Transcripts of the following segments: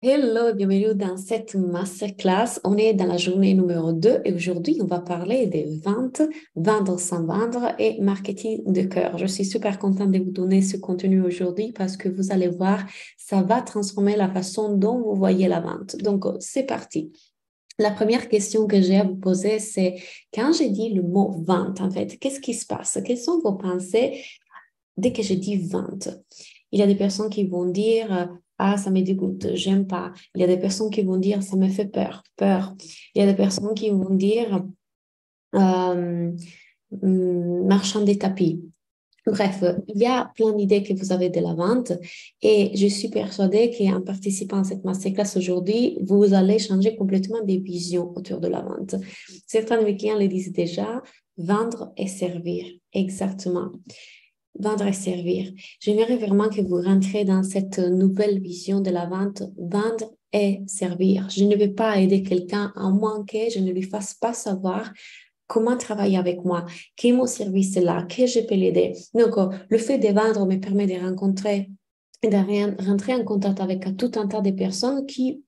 Hello, bienvenue dans cette masterclass. On est dans la journée numéro 2 et aujourd'hui, on va parler des ventes, vendre sans vendre et marketing de cœur. Je suis super contente de vous donner ce contenu aujourd'hui parce que vous allez voir, ça va transformer la façon dont vous voyez la vente. Donc, c'est parti. La première question que j'ai à vous poser, c'est quand j'ai dit le mot vente, en fait, qu'est-ce qui se passe? Quelles sont vos pensées dès que je dis vente? Il y a des personnes qui vont dire ah, ça me dégoûte, j'aime pas. Il y a des personnes qui vont dire ça me fait peur, peur. Il y a des personnes qui vont dire euh, marchand des tapis. Bref, il y a plein d'idées que vous avez de la vente et je suis persuadée qu'en participant à cette masterclass aujourd'hui, vous allez changer complètement des visions autour de la vente. Certains de mes clients le disent déjà, vendre et servir. Exactement. Vendre et servir. J'aimerais vraiment que vous rentrez dans cette nouvelle vision de la vente, vendre et servir. Je ne vais pas aider quelqu'un à moins que je ne lui fasse pas savoir comment travailler avec moi, quel est mon service là, que je peux l'aider. Donc, le fait de vendre me permet de rencontrer et de rentrer en contact avec tout un tas de personnes qui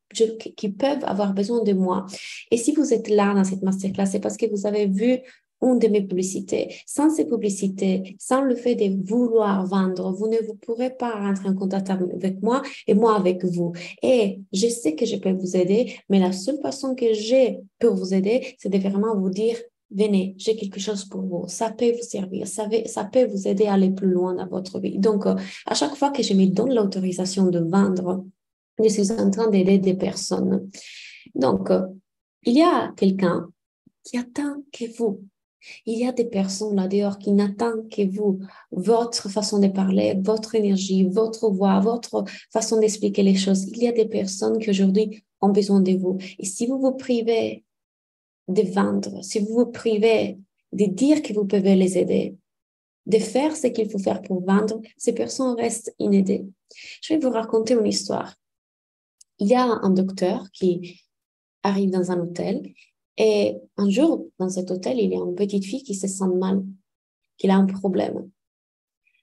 peuvent avoir besoin de moi. Et si vous êtes là dans cette masterclass, c'est parce que vous avez vu une de mes publicités. Sans ces publicités, sans le fait de vouloir vendre, vous ne vous pourrez pas rentrer en contact avec moi et moi avec vous. Et je sais que je peux vous aider, mais la seule façon que j'ai pour vous aider, c'est de vraiment vous dire, venez, j'ai quelque chose pour vous. Ça peut vous servir, ça peut vous aider à aller plus loin dans votre vie. Donc, à chaque fois que je me donne l'autorisation de vendre, je suis en train d'aider des personnes. Donc, il y a quelqu'un qui attend que vous. Il y a des personnes là dehors qui n'attendent que vous, votre façon de parler, votre énergie, votre voix, votre façon d'expliquer les choses. Il y a des personnes qui aujourd'hui ont besoin de vous. Et si vous vous privez de vendre, si vous vous privez de dire que vous pouvez les aider, de faire ce qu'il faut faire pour vendre, ces personnes restent inaidées. Je vais vous raconter une histoire. Il y a un docteur qui arrive dans un hôtel et un jour, dans cet hôtel, il y a une petite fille qui se sent mal, qui a un problème.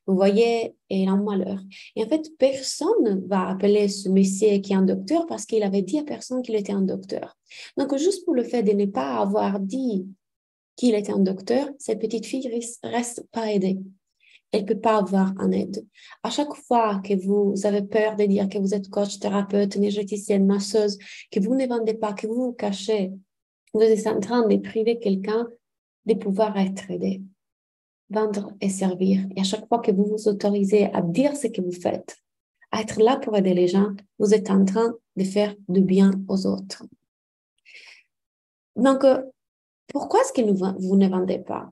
Vous voyez, elle a un malheur. Et en fait, personne ne va appeler ce monsieur qui est un docteur parce qu'il avait dit à personne qu'il était un docteur. Donc, juste pour le fait de ne pas avoir dit qu'il était un docteur, cette petite fille reste pas aidée. Elle ne peut pas avoir un aide. À chaque fois que vous avez peur de dire que vous êtes coach, thérapeute, énergéticienne, masseuse, que vous ne vendez pas, que vous vous cachez, vous êtes en train de priver quelqu'un de pouvoir être aidé, vendre et servir. Et à chaque fois que vous vous autorisez à dire ce que vous faites, à être là pour aider les gens, vous êtes en train de faire du bien aux autres. Donc, pourquoi est-ce que vous ne vendez pas?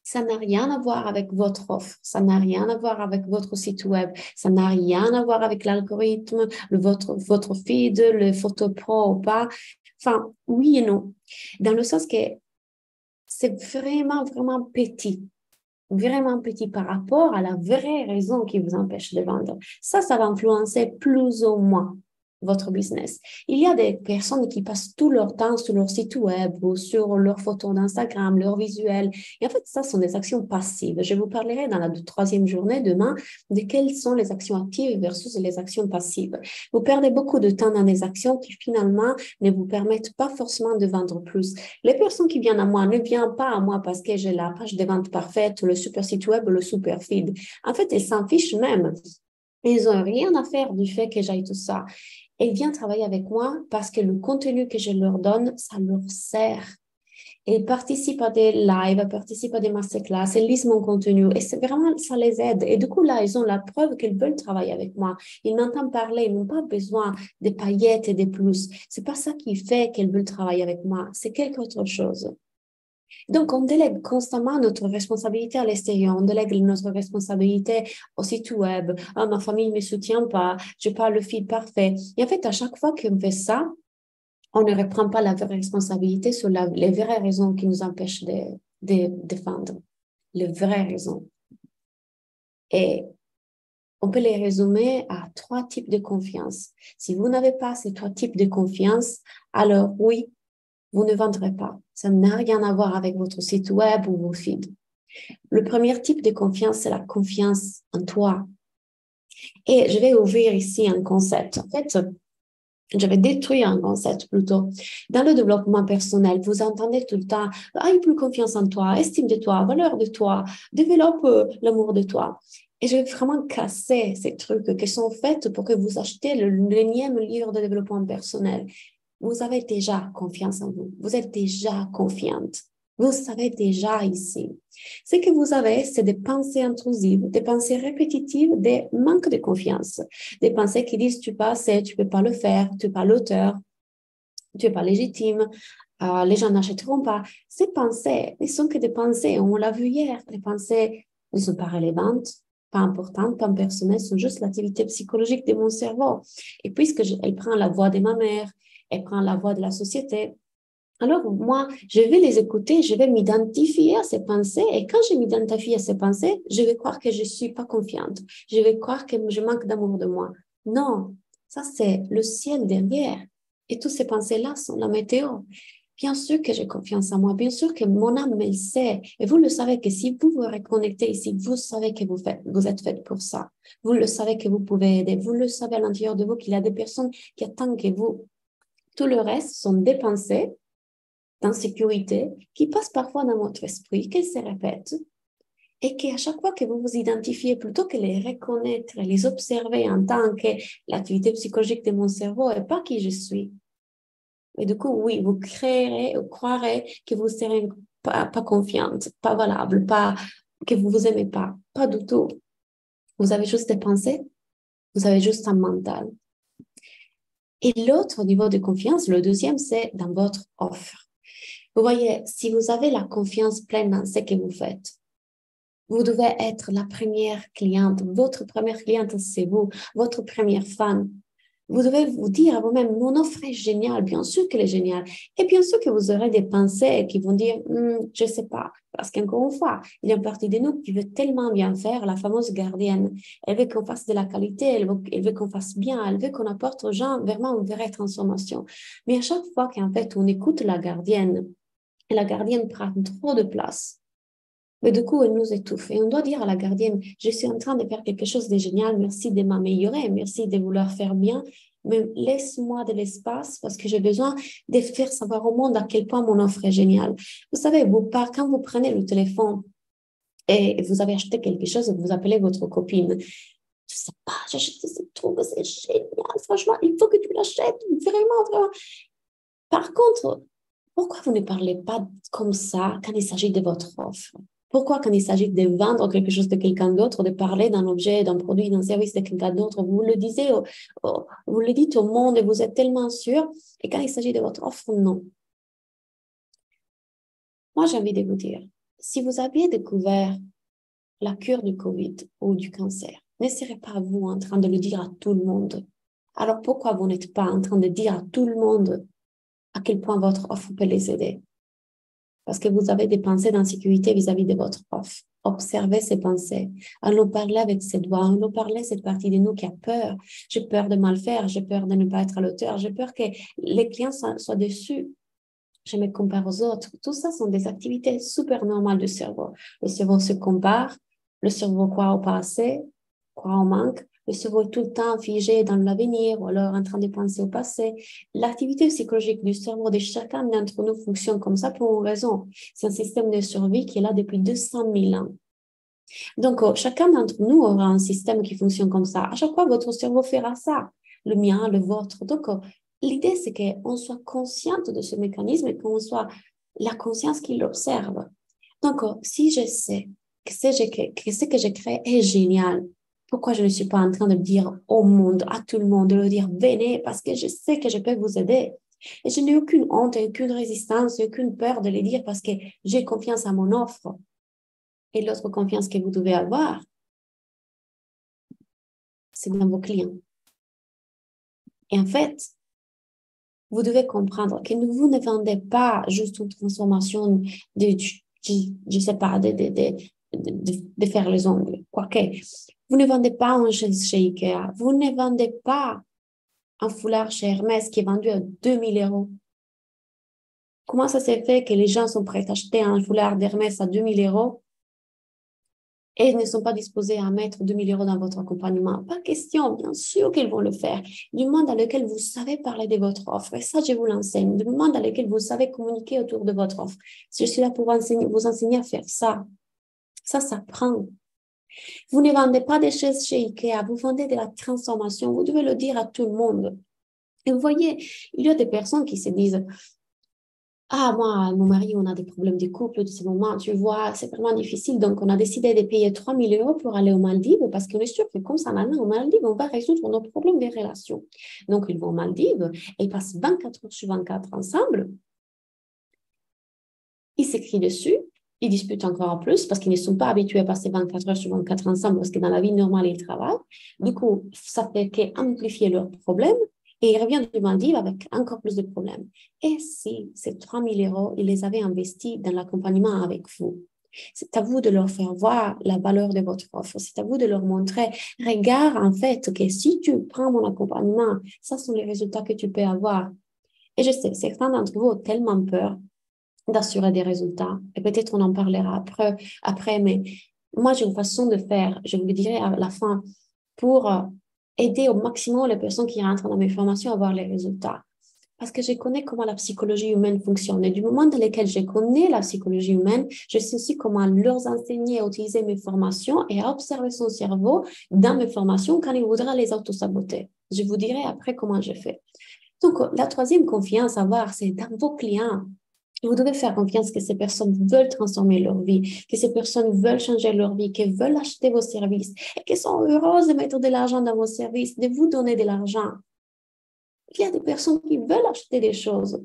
Ça n'a rien à voir avec votre offre, ça n'a rien à voir avec votre site web, ça n'a rien à voir avec l'algorithme, votre feed, le photo pro ou pas. Enfin, oui et non. Dans le sens que c'est vraiment petit par rapport à la vraie raison qui vous empêche de vendre. Ça va influencer plus ou moins votre business. Il y a des personnes qui passent tout leur temps sur leur site web ou sur leurs photos d'Instagram, leurs visuels. Et en fait, ça sont des actions passives. Je vous parlerai dans la troisième journée demain de quelles sont les actions actives versus les actions passives. Vous perdez beaucoup de temps dans des actions qui finalement ne vous permettent pas forcément de vendre plus. Les personnes qui viennent à moi ne viennent pas à moi parce que j'ai la page de vente parfaite, le super site web, le super feed. En fait, elles s'en fichent même. Ils n'ont rien à faire du fait que j'aille tout ça. Elles viennent travailler avec moi parce que le contenu que je leur donne, ça leur sert. Elles participent à des lives, elles participent à des masterclass, elles lisent mon contenu et c'est vraiment, ça les aide. Et du coup, là, ils ont la preuve qu'ils veulent travailler avec moi. Ils m'entendent parler, ils n'ont pas besoin des paillettes et des plus. C'est pas ça qui fait qu'elles veulent travailler avec moi. C'est quelque autre chose. Donc, on délègue constamment notre responsabilité à l'extérieur. On délègue notre responsabilité au site web. Ah, ma famille ne me soutient pas. Je n'ai pas le feed parfait. Et en fait, à chaque fois qu'on fait ça, on ne reprend pas la vraie responsabilité sur les vraies raisons qui nous empêchent de vendre. Les vraies raisons. Et on peut les résumer à 3 types de confiance. Si vous n'avez pas ces 3 types de confiance, alors oui, vous ne vendrez pas. Ça n'a rien à voir avec votre site web ou vos feeds. Le premier type de confiance, c'est la confiance en toi. Et je vais ouvrir ici un concept. En fait, Je vais détruire un concept plutôt. Dans le développement personnel, vous entendez tout le temps, aie plus confiance en toi, estime de toi, valeur de toi, développe l'amour de toi. Et je vais vraiment casser ces trucs qui sont faits pour que vous achetiez le l'énième livre de développement personnel. Vous avez déjà confiance en vous. Vous êtes déjà confiante. Vous savez déjà ici. Ce que vous avez, c'est des pensées intrusives, des pensées répétitives, des manques de confiance, des pensées qui disent tu pas assez, tu peux pas le faire, tu n'es pas l'auteur, tu n'es pas légitime, les gens n'achèteront pas. Ces pensées ne sont que des pensées. On l'a vu hier. Les pensées ne sont pas relevantes, pas importantes, pas personnelles, sont juste l'activité psychologique de mon cerveau. Et puisque elle prend la voix de ma mère, elle prend la voix de la société, alors, moi, je vais les écouter, je vais m'identifier à ces pensées. Et quand je m'identifie à ces pensées, je vais croire que je ne suis pas confiante. Je vais croire que je manque d'amour de moi. Non, ça, c'est le ciel derrière. Et toutes ces pensées-là sont la météo. Bien sûr que j'ai confiance en moi. Bien sûr que mon âme, elle sait. Et vous le savez que si vous vous reconnectez ici, vous savez que vous êtes fait pour ça. Vous le savez que vous pouvez aider. Vous le savez à l'intérieur de vous qu'il y a des personnes qui attendent que vous. Tout le reste sont des pensées d'insécurité qui passent parfois dans votre esprit, qui se répètent et qu'à chaque fois que vous vous identifiez, plutôt que les reconnaître, les observer en tant que l'activité psychologique de mon cerveau et pas qui je suis. Et du coup, oui, vous créerez ou croirez que vous serez pas confiante, pas valable, pas, que vous vous aimez pas. Pas du tout. Vous avez juste des pensées, vous avez juste un mental. Et l'autre niveau de confiance, le deuxième, c'est dans votre offre. Vous voyez, si vous avez la confiance pleine dans ce que vous faites, vous devez être la première cliente. Votre première cliente, c'est vous, votre première fan. Vous devez vous dire à vous-même, mon offre est géniale, bien sûr qu'elle est géniale. Et bien sûr que vous aurez des pensées qui vont dire, je ne sais pas. Parce qu'encore une fois, il y a une partie de nous qui veut tellement bien faire, la fameuse gardienne. Elle veut qu'on fasse de la qualité, elle veut qu'on fasse bien, elle veut qu'on apporte aux gens vraiment une vraie transformation. Mais à chaque fois qu'en fait, on écoute la gardienne, et la gardienne prend trop de place, mais du coup, elle nous étouffe. Et on doit dire à la gardienne, je suis en train de faire quelque chose de génial, merci de m'améliorer, merci de vouloir faire bien, mais laisse-moi de l'espace parce que j'ai besoin de faire savoir au monde à quel point mon offre est géniale. Vous savez, quand vous prenez le téléphone et vous avez acheté quelque chose et vous appelez votre copine, je sais pas, j'ai acheté ce truc, c'est génial, franchement, il faut que tu l'achètes, vraiment, vraiment. Par contre, pourquoi vous ne parlez pas comme ça quand il s'agit de votre offre? Pourquoi quand il s'agit de vendre quelque chose de quelqu'un d'autre, de parler d'un objet, d'un produit, d'un service de quelqu'un d'autre, vous le disiez, vous le dites au monde et vous êtes tellement sûr, et quand il s'agit de votre offre, non. Moi, j'ai envie de vous dire, si vous aviez découvert la cure du Covid ou du cancer, ne serez pas vous en train de le dire à tout le monde. Alors pourquoi vous n'êtes pas en train de dire à tout le monde à quel point votre offre peut les aider? Parce que vous avez des pensées d'insécurité vis-à-vis de votre offre. Observez ces pensées. Allons parler avec cette voix. Allons parler cette partie de nous qui a peur. J'ai peur de mal faire. J'ai peur de ne pas être à l'auteur. J'ai peur que les clients soient déçus. Je me compare aux autres. Tout ça sont des activités super normales du cerveau. Le cerveau se compare. Le cerveau croit au passé, croit au manque. Le cerveau est tout le temps figé dans l'avenir ou alors en train de penser au passé. L'activité psychologique du cerveau de chacun d'entre nous fonctionne comme ça pour une raison. C'est un système de survie qui est là depuis 200 000 ans. Donc, chacun d'entre nous aura un système qui fonctionne comme ça. À chaque fois, votre cerveau fera ça. Le mien, le vôtre. Donc, l'idée, c'est qu'on soit consciente de ce mécanisme et qu'on soit la conscience qui l'observe. Donc, si je sais que ce que j'ai créé est génial, pourquoi je ne suis pas en train de le dire au monde, à tout le monde, de le dire, venez, parce que je sais que je peux vous aider. Et je n'ai aucune honte, aucune résistance, aucune peur de le dire parce que j'ai confiance à mon offre. Et l'autre confiance que vous devez avoir, c'est dans vos clients. Et en fait, vous devez comprendre que vous ne vendez pas juste une transformation de, je sais pas, de faire les ongles, quoique. Vous ne vendez pas un chaise chez Ikea. Vous ne vendez pas un foulard chez Hermès qui est vendu à 2 000 €. Comment ça s'est fait que les gens sont prêts à acheter un foulard d'Hermès à 2 000 € et ils ne sont pas disposés à mettre 2 000 € dans votre accompagnement, pas question, bien sûr qu'ils vont le faire. Du monde dans lequel vous savez parler de votre offre, et ça, je vous l'enseigne. Du monde dans lequel vous savez communiquer autour de votre offre. Je suis là pour vous enseigner à faire ça. Ça s'apprend. Vous ne vendez pas des chaises chez Ikea, vous vendez de la transformation. Vous devez le dire à tout le monde. Et vous voyez, il y a des personnes qui se disent, ah, moi, mon mari, on a des problèmes de couple de ce moment, tu vois, c'est vraiment difficile. Donc, on a décidé de payer 3 000 € pour aller aux Maldives parce qu'on est sûr que comme ça, maintenant, aux Maldives, on va résoudre nos problèmes de relations. Donc, ils vont aux Maldives et ils passent 24 heures sur 24 ensemble. Ils s'écrivent dessus, ils disputent encore plus parce qu'ils ne sont pas habitués à passer 24 heures sur 24 ensemble parce que dans la vie normale, ils travaillent. Du coup, ça fait qu'amplifier leurs problèmes et ils reviennent du Maldives avec encore plus de problèmes. Et si ces 3 000 €, ils les avaient investis dans l'accompagnement avec vous? C'est à vous de leur faire voir la valeur de votre offre. C'est à vous de leur montrer, regarde en fait que si tu prends mon accompagnement, ça sont les résultats que tu peux avoir. Et je sais, certains d'entre vous ont tellement peur d'assurer des résultats. Et peut-être on en parlera après, mais moi, j'ai une façon de faire, je vous le dirai à la fin, pour aider au maximum les personnes qui rentrent dans mes formations à avoir les résultats. Parce que je connais comment la psychologie humaine fonctionne. Et du moment dans lequel je connais la psychologie humaine, je sais aussi comment leur enseigner à utiliser mes formations et à observer son cerveau dans mes formations quand il voudra les auto-saboter. Je vous dirai après comment je fais. Donc, la troisième confiance à avoir, c'est dans vos clients. Vous devez faire confiance que ces personnes veulent transformer leur vie, que ces personnes veulent changer leur vie, qu'elles veulent acheter vos services et qu'elles sont heureuses de mettre de l'argent dans vos services, de vous donner de l'argent. Il y a des personnes qui veulent acheter des choses.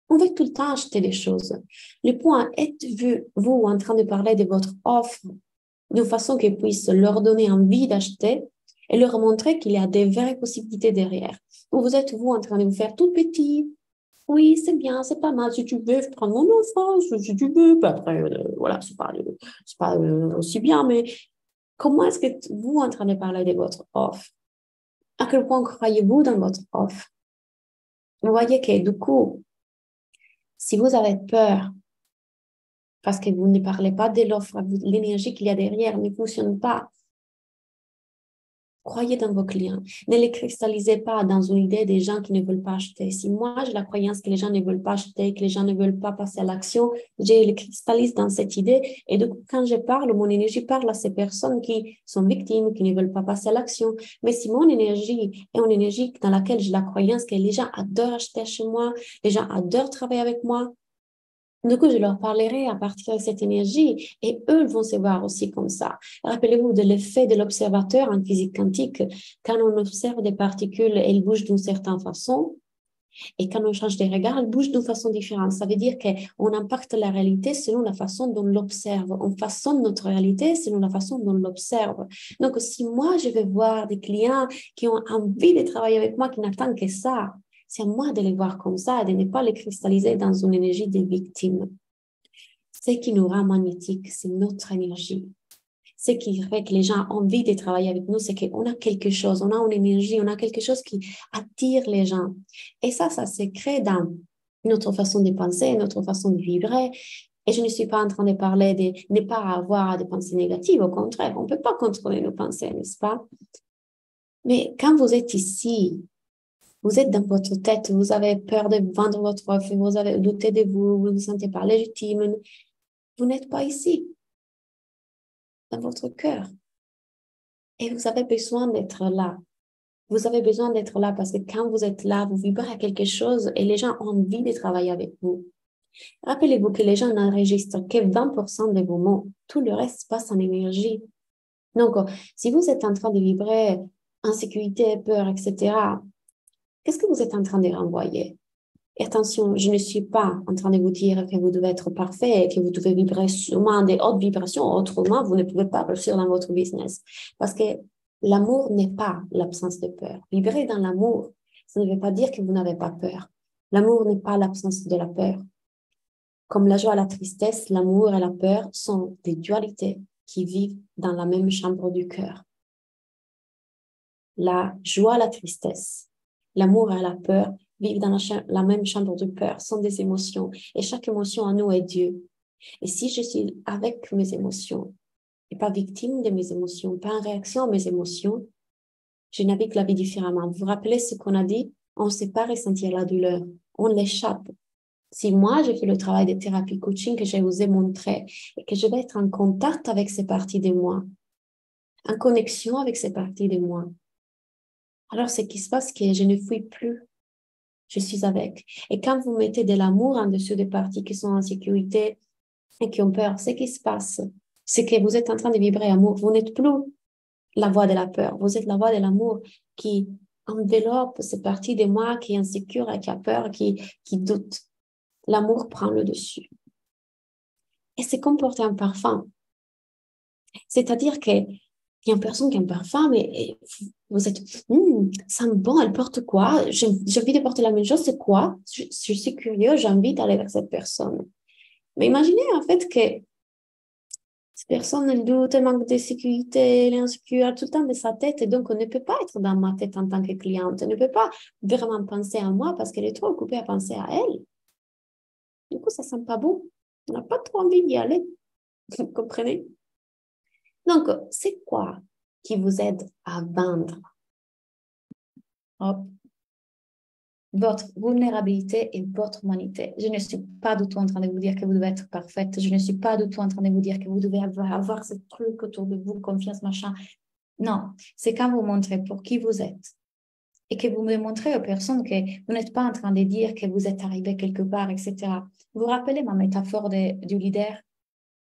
On veut tout le temps acheter des choses. Le point, êtes-vous en train de parler de votre offre de façon qu'elle puisse leur donner envie d'acheter et leur montrer qu'il y a des vraies possibilités derrière? Ou vous êtes-vous en train de vous faire tout petit? Oui, c'est bien, c'est pas mal. Si tu veux, je prends mon enfant, si tu veux. Puis après, voilà, c'est pas aussi bien, mais comment est-ce que vous en train de parler de votre offre? À quel point croyez-vous dans votre offre? Vous voyez que du coup, si vous avez peur parce que vous ne parlez pas de l'offre, l'énergie qu'il y a derrière ne fonctionne pas, croyez dans vos clients. Ne les cristallisez pas dans une idée des gens qui ne veulent pas acheter. Si moi, j'ai la croyance que les gens ne veulent pas acheter, que les gens ne veulent pas passer à l'action, je les cristallise dans cette idée. Et donc, quand je parle, mon énergie parle à ces personnes qui sont victimes, qui ne veulent pas passer à l'action. Mais si mon énergie est une énergie dans laquelle j'ai la croyance que les gens adorent acheter chez moi, les gens adorent travailler avec moi, du coup, je leur parlerai à partir de cette énergie et eux vont se voir aussi comme ça. Rappelez-vous de l'effet de l'observateur en physique quantique. Quand on observe des particules, elles bougent d'une certaine façon et quand on change de regard, elles bougent d'une façon différente. Ça veut dire qu'on impacte la réalité selon la façon dont on l'observe. On façonne notre réalité selon la façon dont on l'observe. Donc, si moi, je vais voir des clients qui ont envie de travailler avec moi, qui n'attendent que ça, c'est à moi de les voir comme ça et de ne pas les cristalliser dans une énergie de victime. Ce qui nous rend magnétique, c'est notre énergie. Ce qui fait que les gens ont envie de travailler avec nous, c'est qu'on a quelque chose, on a une énergie, on a quelque chose qui attire les gens. Et ça se crée dans notre façon de penser, notre façon de vibrer. Et je ne suis pas en train de parler de ne pas avoir des pensées négatives. Au contraire, on ne peut pas contrôler nos pensées, n'est-ce pas? Mais quand vous êtes ici, vous êtes dans votre tête, vous avez peur de vendre votre offre, vous avez douté de vous, vous ne vous sentez pas légitime. Vous n'êtes pas ici, dans votre cœur. Et vous avez besoin d'être là. Vous avez besoin d'être là parce que quand vous êtes là, vous vibrez à quelque chose et les gens ont envie de travailler avec vous. Rappelez-vous que les gens n'enregistrent que 20% de vos mots. Tout le reste passe en énergie. Donc, si vous êtes en train de vibrer insécurité, peur, etc., qu'est-ce que vous êtes en train de renvoyer? Et attention, je ne suis pas en train de vous dire que vous devez être parfait, que vous devez vibrer seulement des hautes vibrations, autrement, vous ne pouvez pas réussir dans votre business. Parce que l'amour n'est pas l'absence de peur. Vibrer dans l'amour, ça ne veut pas dire que vous n'avez pas peur. L'amour n'est pas l'absence de la peur. Comme la joie et la tristesse, l'amour et la peur sont des dualités qui vivent dans la même chambre du cœur. La joie et la tristesse, l'amour et la peur vivent dans la même chambre du cœur, sont des émotions. Et chaque émotion en nous est Dieu. Et si je suis avec mes émotions, et pas victime de mes émotions, pas en réaction à mes émotions, je navigue la vie différemment. Vous vous rappelez ce qu'on a dit? On ne sait pas ressentir la douleur, on l'échappe. Si moi, j'ai fait le travail de thérapie coaching que je vous ai montré et que je vais être en contact avec ces parties de moi, en connexion avec ces parties de moi, alors ce qui se passe, c'est que je ne fuis plus, je suis avec. Et quand vous mettez de l'amour en dessous des parties qui sont en sécurité et qui ont peur, ce qui se passe, c'est que vous êtes en train de vibrer amour. Vous n'êtes plus la voix de la peur, vous êtes la voix de l'amour qui enveloppe ces parties de moi qui est insécure et qui a peur, qui doute. L'amour prend le dessus. Et c'est comme porter un parfum. C'est-à-dire qu'il y a une personne qui a un parfum, mais vous êtes, sent bon, elle porte quoi? J'ai envie de porter la même chose, c'est quoi? Je suis curieux, j'ai envie d'aller vers cette personne. Mais imaginez en fait que cette personne, elle doute, elle manque de sécurité, elle est insécure tout le temps de sa tête, et donc on ne peut pas être dans ma tête en tant que cliente, elle ne peut pas vraiment penser à moi parce qu'elle est trop occupée à penser à elle. Du coup, ça sent pas bon. On n'a pas trop envie d'y aller. Vous comprenez? Donc, c'est quoi qui vous aide à vendre? Hop. Votre vulnérabilité et votre humanité. Je ne suis pas du tout en train de vous dire que vous devez être parfaite. Je ne suis pas du tout en train de vous dire que vous devez avoir ce truc autour de vous, confiance, machin. Non, c'est quand vous montrez pour qui vous êtes et que vous montrez aux personnes que vous n'êtes pas en train de dire que vous êtes arrivé quelque part, etc. Vous vous rappelez ma métaphore du leader?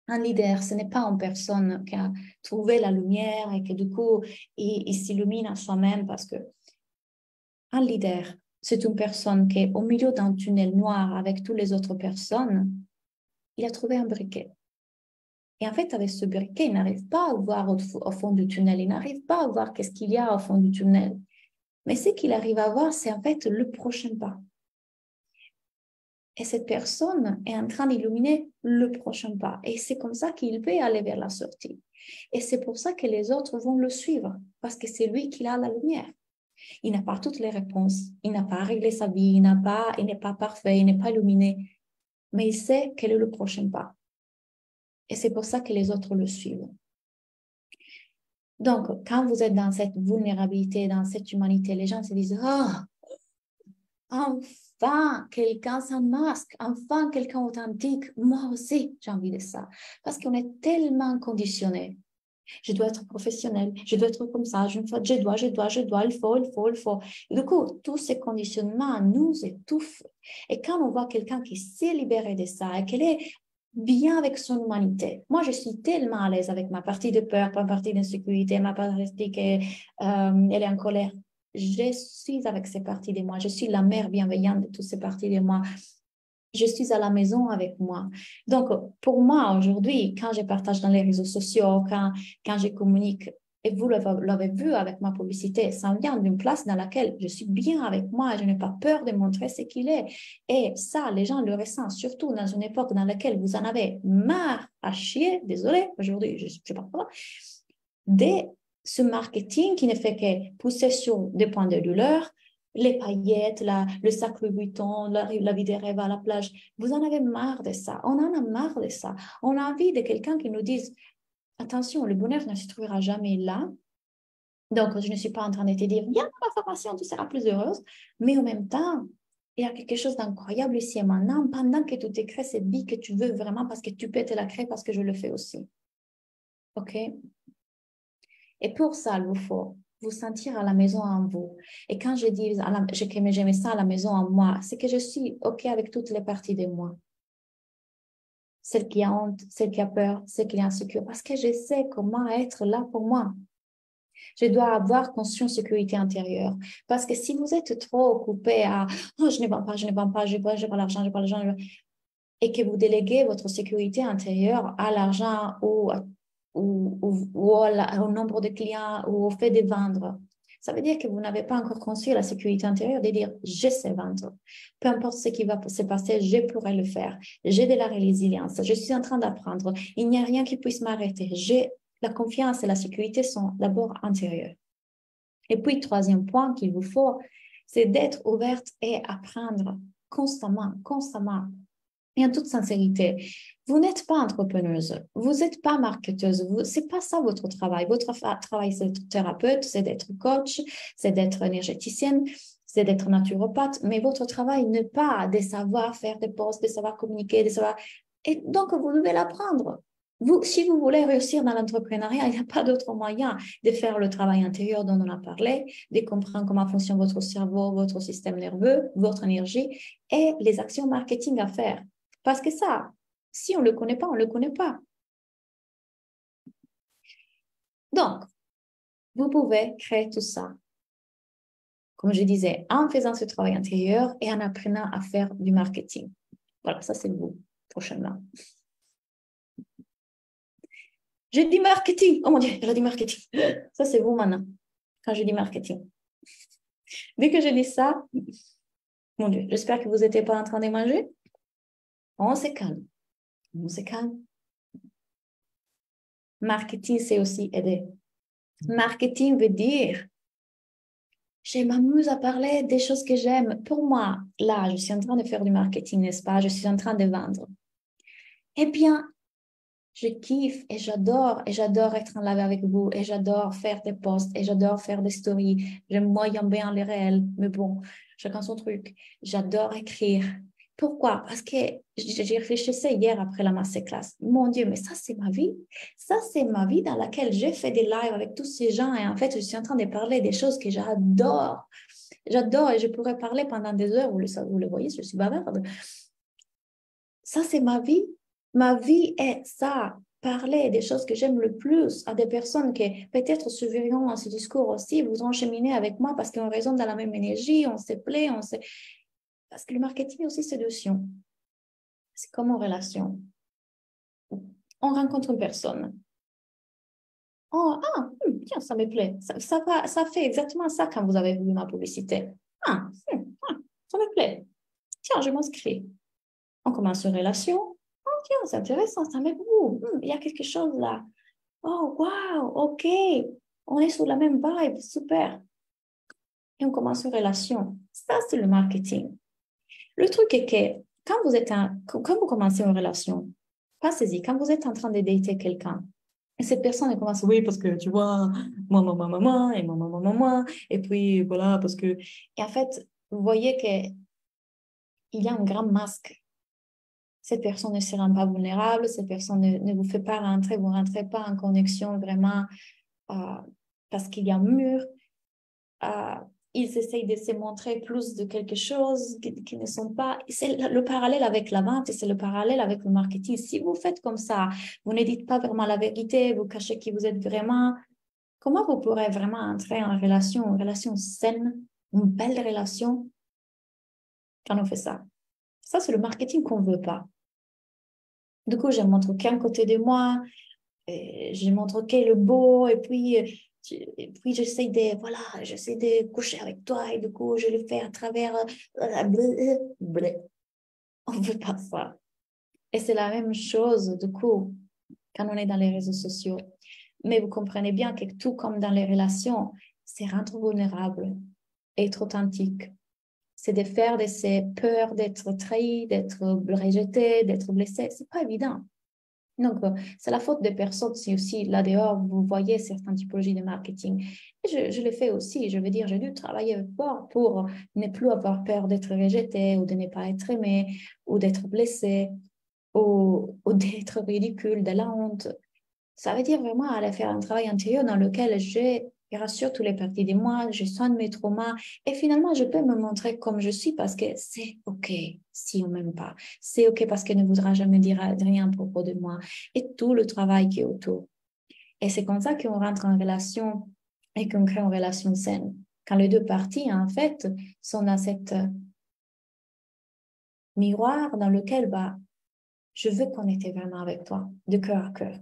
Un leader, ce n'est pas une personne qui a trouvé la lumière et que du coup, il s'illumine à soi-même parce que un leader, c'est une personne qui est au milieu d'un tunnel noir avec toutes les autres personnes. Il a trouvé un briquet. Et en fait, avec ce briquet, il n'arrive pas à voir au fond du tunnel. Il n'arrive pas à voir qu'est-ce qu'il y a au fond du tunnel. Mais ce qu'il arrive à voir, c'est en fait le prochain pas. Et cette personne est en train d'illuminer le prochain pas. Et c'est comme ça qu'il peut aller vers la sortie. Et c'est pour ça que les autres vont le suivre, parce que c'est lui qui a la lumière. Il n'a pas toutes les réponses, il n'a pas réglé sa vie, il n'est pas parfait, il n'est pas illuminé, mais il sait quel est le prochain pas. Et c'est pour ça que les autres le suivent. Donc, quand vous êtes dans cette vulnérabilité, dans cette humanité, les gens se disent « Oh, enfin, quelqu'un sans masque, enfin, quelqu'un authentique. Moi aussi, j'ai envie de ça. » Parce qu'on est tellement conditionné. Je dois être professionnel, je dois être comme ça, je dois, il faut. Et du coup, tous ces conditionnements nous étouffent. Et quand on voit quelqu'un qui s'est libéré de ça et qu'elle est bien avec son humanité, moi, je suis tellement à l'aise avec ma partie de peur, ma partie d'insécurité, ma partie qu'elle elle est en colère. Je suis avec ces parties de moi, je suis la mère bienveillante de toutes ces parties de moi. Je suis à la maison avec moi. Donc, pour moi, aujourd'hui, quand je partage dans les réseaux sociaux, quand je communique, et vous l'avez vu avec ma publicité, ça vient d'une place dans laquelle je suis bien avec moi, je n'ai pas peur de montrer ce qu'il est. Et ça, les gens le ressentent, surtout dans une époque dans laquelle vous en avez marre à chier, désolé, aujourd'hui, je ne sais pas comment, de ce marketing qui ne fait que pousser sur des points de douleur, les paillettes, le sac Louis Vuitton, la vie des rêves à la plage. Vous en avez marre de ça. On en a marre de ça. On a envie de quelqu'un qui nous dise, attention, le bonheur ne se trouvera jamais là. Donc, je ne suis pas en train de te dire, viens dans ma formation, tu seras plus heureuse. Mais en même temps, il y a quelque chose d'incroyable ici et maintenant, pendant que tu te crées cette vie que tu veux vraiment parce que tu peux te la créer parce que je le fais aussi. OK? Et pour ça, il vous faut vous sentir à la maison en vous. Et quand je dis que j'aime ça à la maison en moi, c'est que je suis OK avec toutes les parties de moi. Celle qui a honte, celle qui a peur, celle qui est insécure, parce que je sais comment être là pour moi. Je dois avoir conscience sécurité intérieure. Parce que si vous êtes trop occupé à « Oh, je ne vends pas, je ne vends pas, je n'ai pas l'argent, je n'ai pas l'argent », et que vous déléguez votre sécurité intérieure à l'argent ou au nombre de clients ou au fait de vendre. Ça veut dire que vous n'avez pas encore construit la sécurité intérieure de dire je sais vendre. Peu importe ce qui va se passer, je pourrai le faire. J'ai de la résilience. Je suis en train d'apprendre. Il n'y a rien qui puisse m'arrêter. La confiance et la sécurité sont d'abord intérieures. Et puis, troisième point qu'il vous faut, c'est d'être ouverte et apprendre constamment, constamment. Et en toute sincérité, vous n'êtes pas entrepreneuse, vous n'êtes pas marketeuse, c'est pas ça votre travail. Votre travail, c'est d'être thérapeute, c'est d'être coach, c'est d'être énergéticienne, c'est d'être naturopathe, mais votre travail n'est pas de savoir faire des posts, de savoir communiquer, de savoir... Et donc, vous devez l'apprendre. Vous, si vous voulez réussir dans l'entrepreneuriat, il n'y a pas d'autre moyen de faire le travail intérieur dont on a parlé, de comprendre comment fonctionne votre cerveau, votre système nerveux, votre énergie et les actions marketing à faire. Parce que ça, si on ne le connaît pas, on ne le connaît pas. Donc, vous pouvez créer tout ça, comme je disais, en faisant ce travail intérieur et en apprenant à faire du marketing. Voilà, ça c'est vous, prochainement. J'ai dit marketing. Oh mon Dieu, j'ai dit marketing. Ça c'est vous maintenant, quand je dis marketing. Dès que je dis ça, mon Dieu, j'espère que vous n'étiez pas en train de manger. On se calme. On se calme. Marketing, c'est aussi aider. Marketing veut dire je m'amuse à parler des choses que j'aime. Pour moi, là, je suis en train de faire du marketing, n'est-ce pas? Je suis en train de vendre. Eh bien, je kiffe et j'adore être en live avec vous et j'adore faire des posts et j'adore faire des stories. J'aime moyen bien les réels, mais bon, chacun son truc. J'adore écrire. Pourquoi? Parce que j'ai réfléchissais hier après la masterclass. Mon Dieu, mais ça, c'est ma vie. Ça, c'est ma vie dans laquelle j'ai fait des lives avec tous ces gens et en fait, je suis en train de parler des choses que j'adore. J'adore et je pourrais parler pendant des heures. Vous le voyez, je suis bavarde. Ça, c'est ma vie. Ma vie est ça. Parler des choses que j'aime le plus à des personnes qui peut-être surveilleront à ce discours aussi, vous encheminez avec moi parce qu'on résonne dans la même énergie, on se plaît, on se... Parce que le marketing aussi, c'est séduction. C'est comme en relation. On rencontre une personne. Oh, tiens, ça me plaît. Ça fait exactement ça quand vous avez vu ma publicité. Ça me plaît. Tiens, je m'inscris. On commence une relation. Oh, tiens, c'est intéressant, ça me goût. Il y a quelque chose là. Oh, wow, ok. On est sur la même vibe, super. Et on commence une relation. Ça, c'est le marketing. Le truc est que quand vous commencez une relation, pensez-y, quand vous êtes en train de dater quelqu'un, et cette personne elle commence, oui, parce que tu vois, moi, et moi, et puis voilà, parce que. Et en fait, vous voyez qu'il y a un grand masque. Cette personne ne se rend pas vulnérable, cette personne ne vous fait pas rentrer, vous ne rentrez pas en connexion vraiment euh, parce qu'il y a un mur. Euh, ils essayent de se montrer plus de quelque chose qui ne sont pas. C'est le parallèle avec la vente et c'est le parallèle avec le marketing. Si vous faites comme ça, vous ne dites pas vraiment la vérité, vous cachez qui vous êtes vraiment, comment vous pourrez vraiment entrer en relation, une relation saine, une belle relation quand on fait ça? Ça, c'est le marketing qu'on ne veut pas. Du coup, je montre qu'un côté de moi, et je montre quel est le beau, et puis voilà, j'essaie de coucher avec toi, et du coup, je le fais à travers, blé. On ne veut pas ça. Et c'est la même chose, du coup, quand on est dans les réseaux sociaux. Mais vous comprenez bien que tout comme dans les relations, c'est rendre vulnérable, être authentique. C'est de faire de ces peurs d'être trahi, d'être rejeté, d'être blessé. C'est pas évident. Donc, c'est la faute des personnes si aussi là dehors, vous voyez certaines typologies de marketing. Et je le fais aussi, je veux dire, j'ai dû travailler fort pour ne plus avoir peur d'être rejeté ou de ne pas être aimé ou d'être blessé ou d'être ridicule, de la honte. Ça veut dire vraiment aller faire un travail intérieur dans lequel je rassure toutes les parties de moi, je soigne mes traumas et finalement je peux me montrer comme je suis parce que c'est OK si on m'aime pas. C'est OK parce qu'elle ne voudra jamais dire rien à propos de moi et tout le travail qui est autour. Et c'est comme ça qu'on rentre en relation et qu'on crée une relation saine. Quand les deux parties, en fait, sont dans cette miroir dans lequel je veux connecter vraiment avec toi, de cœur à cœur.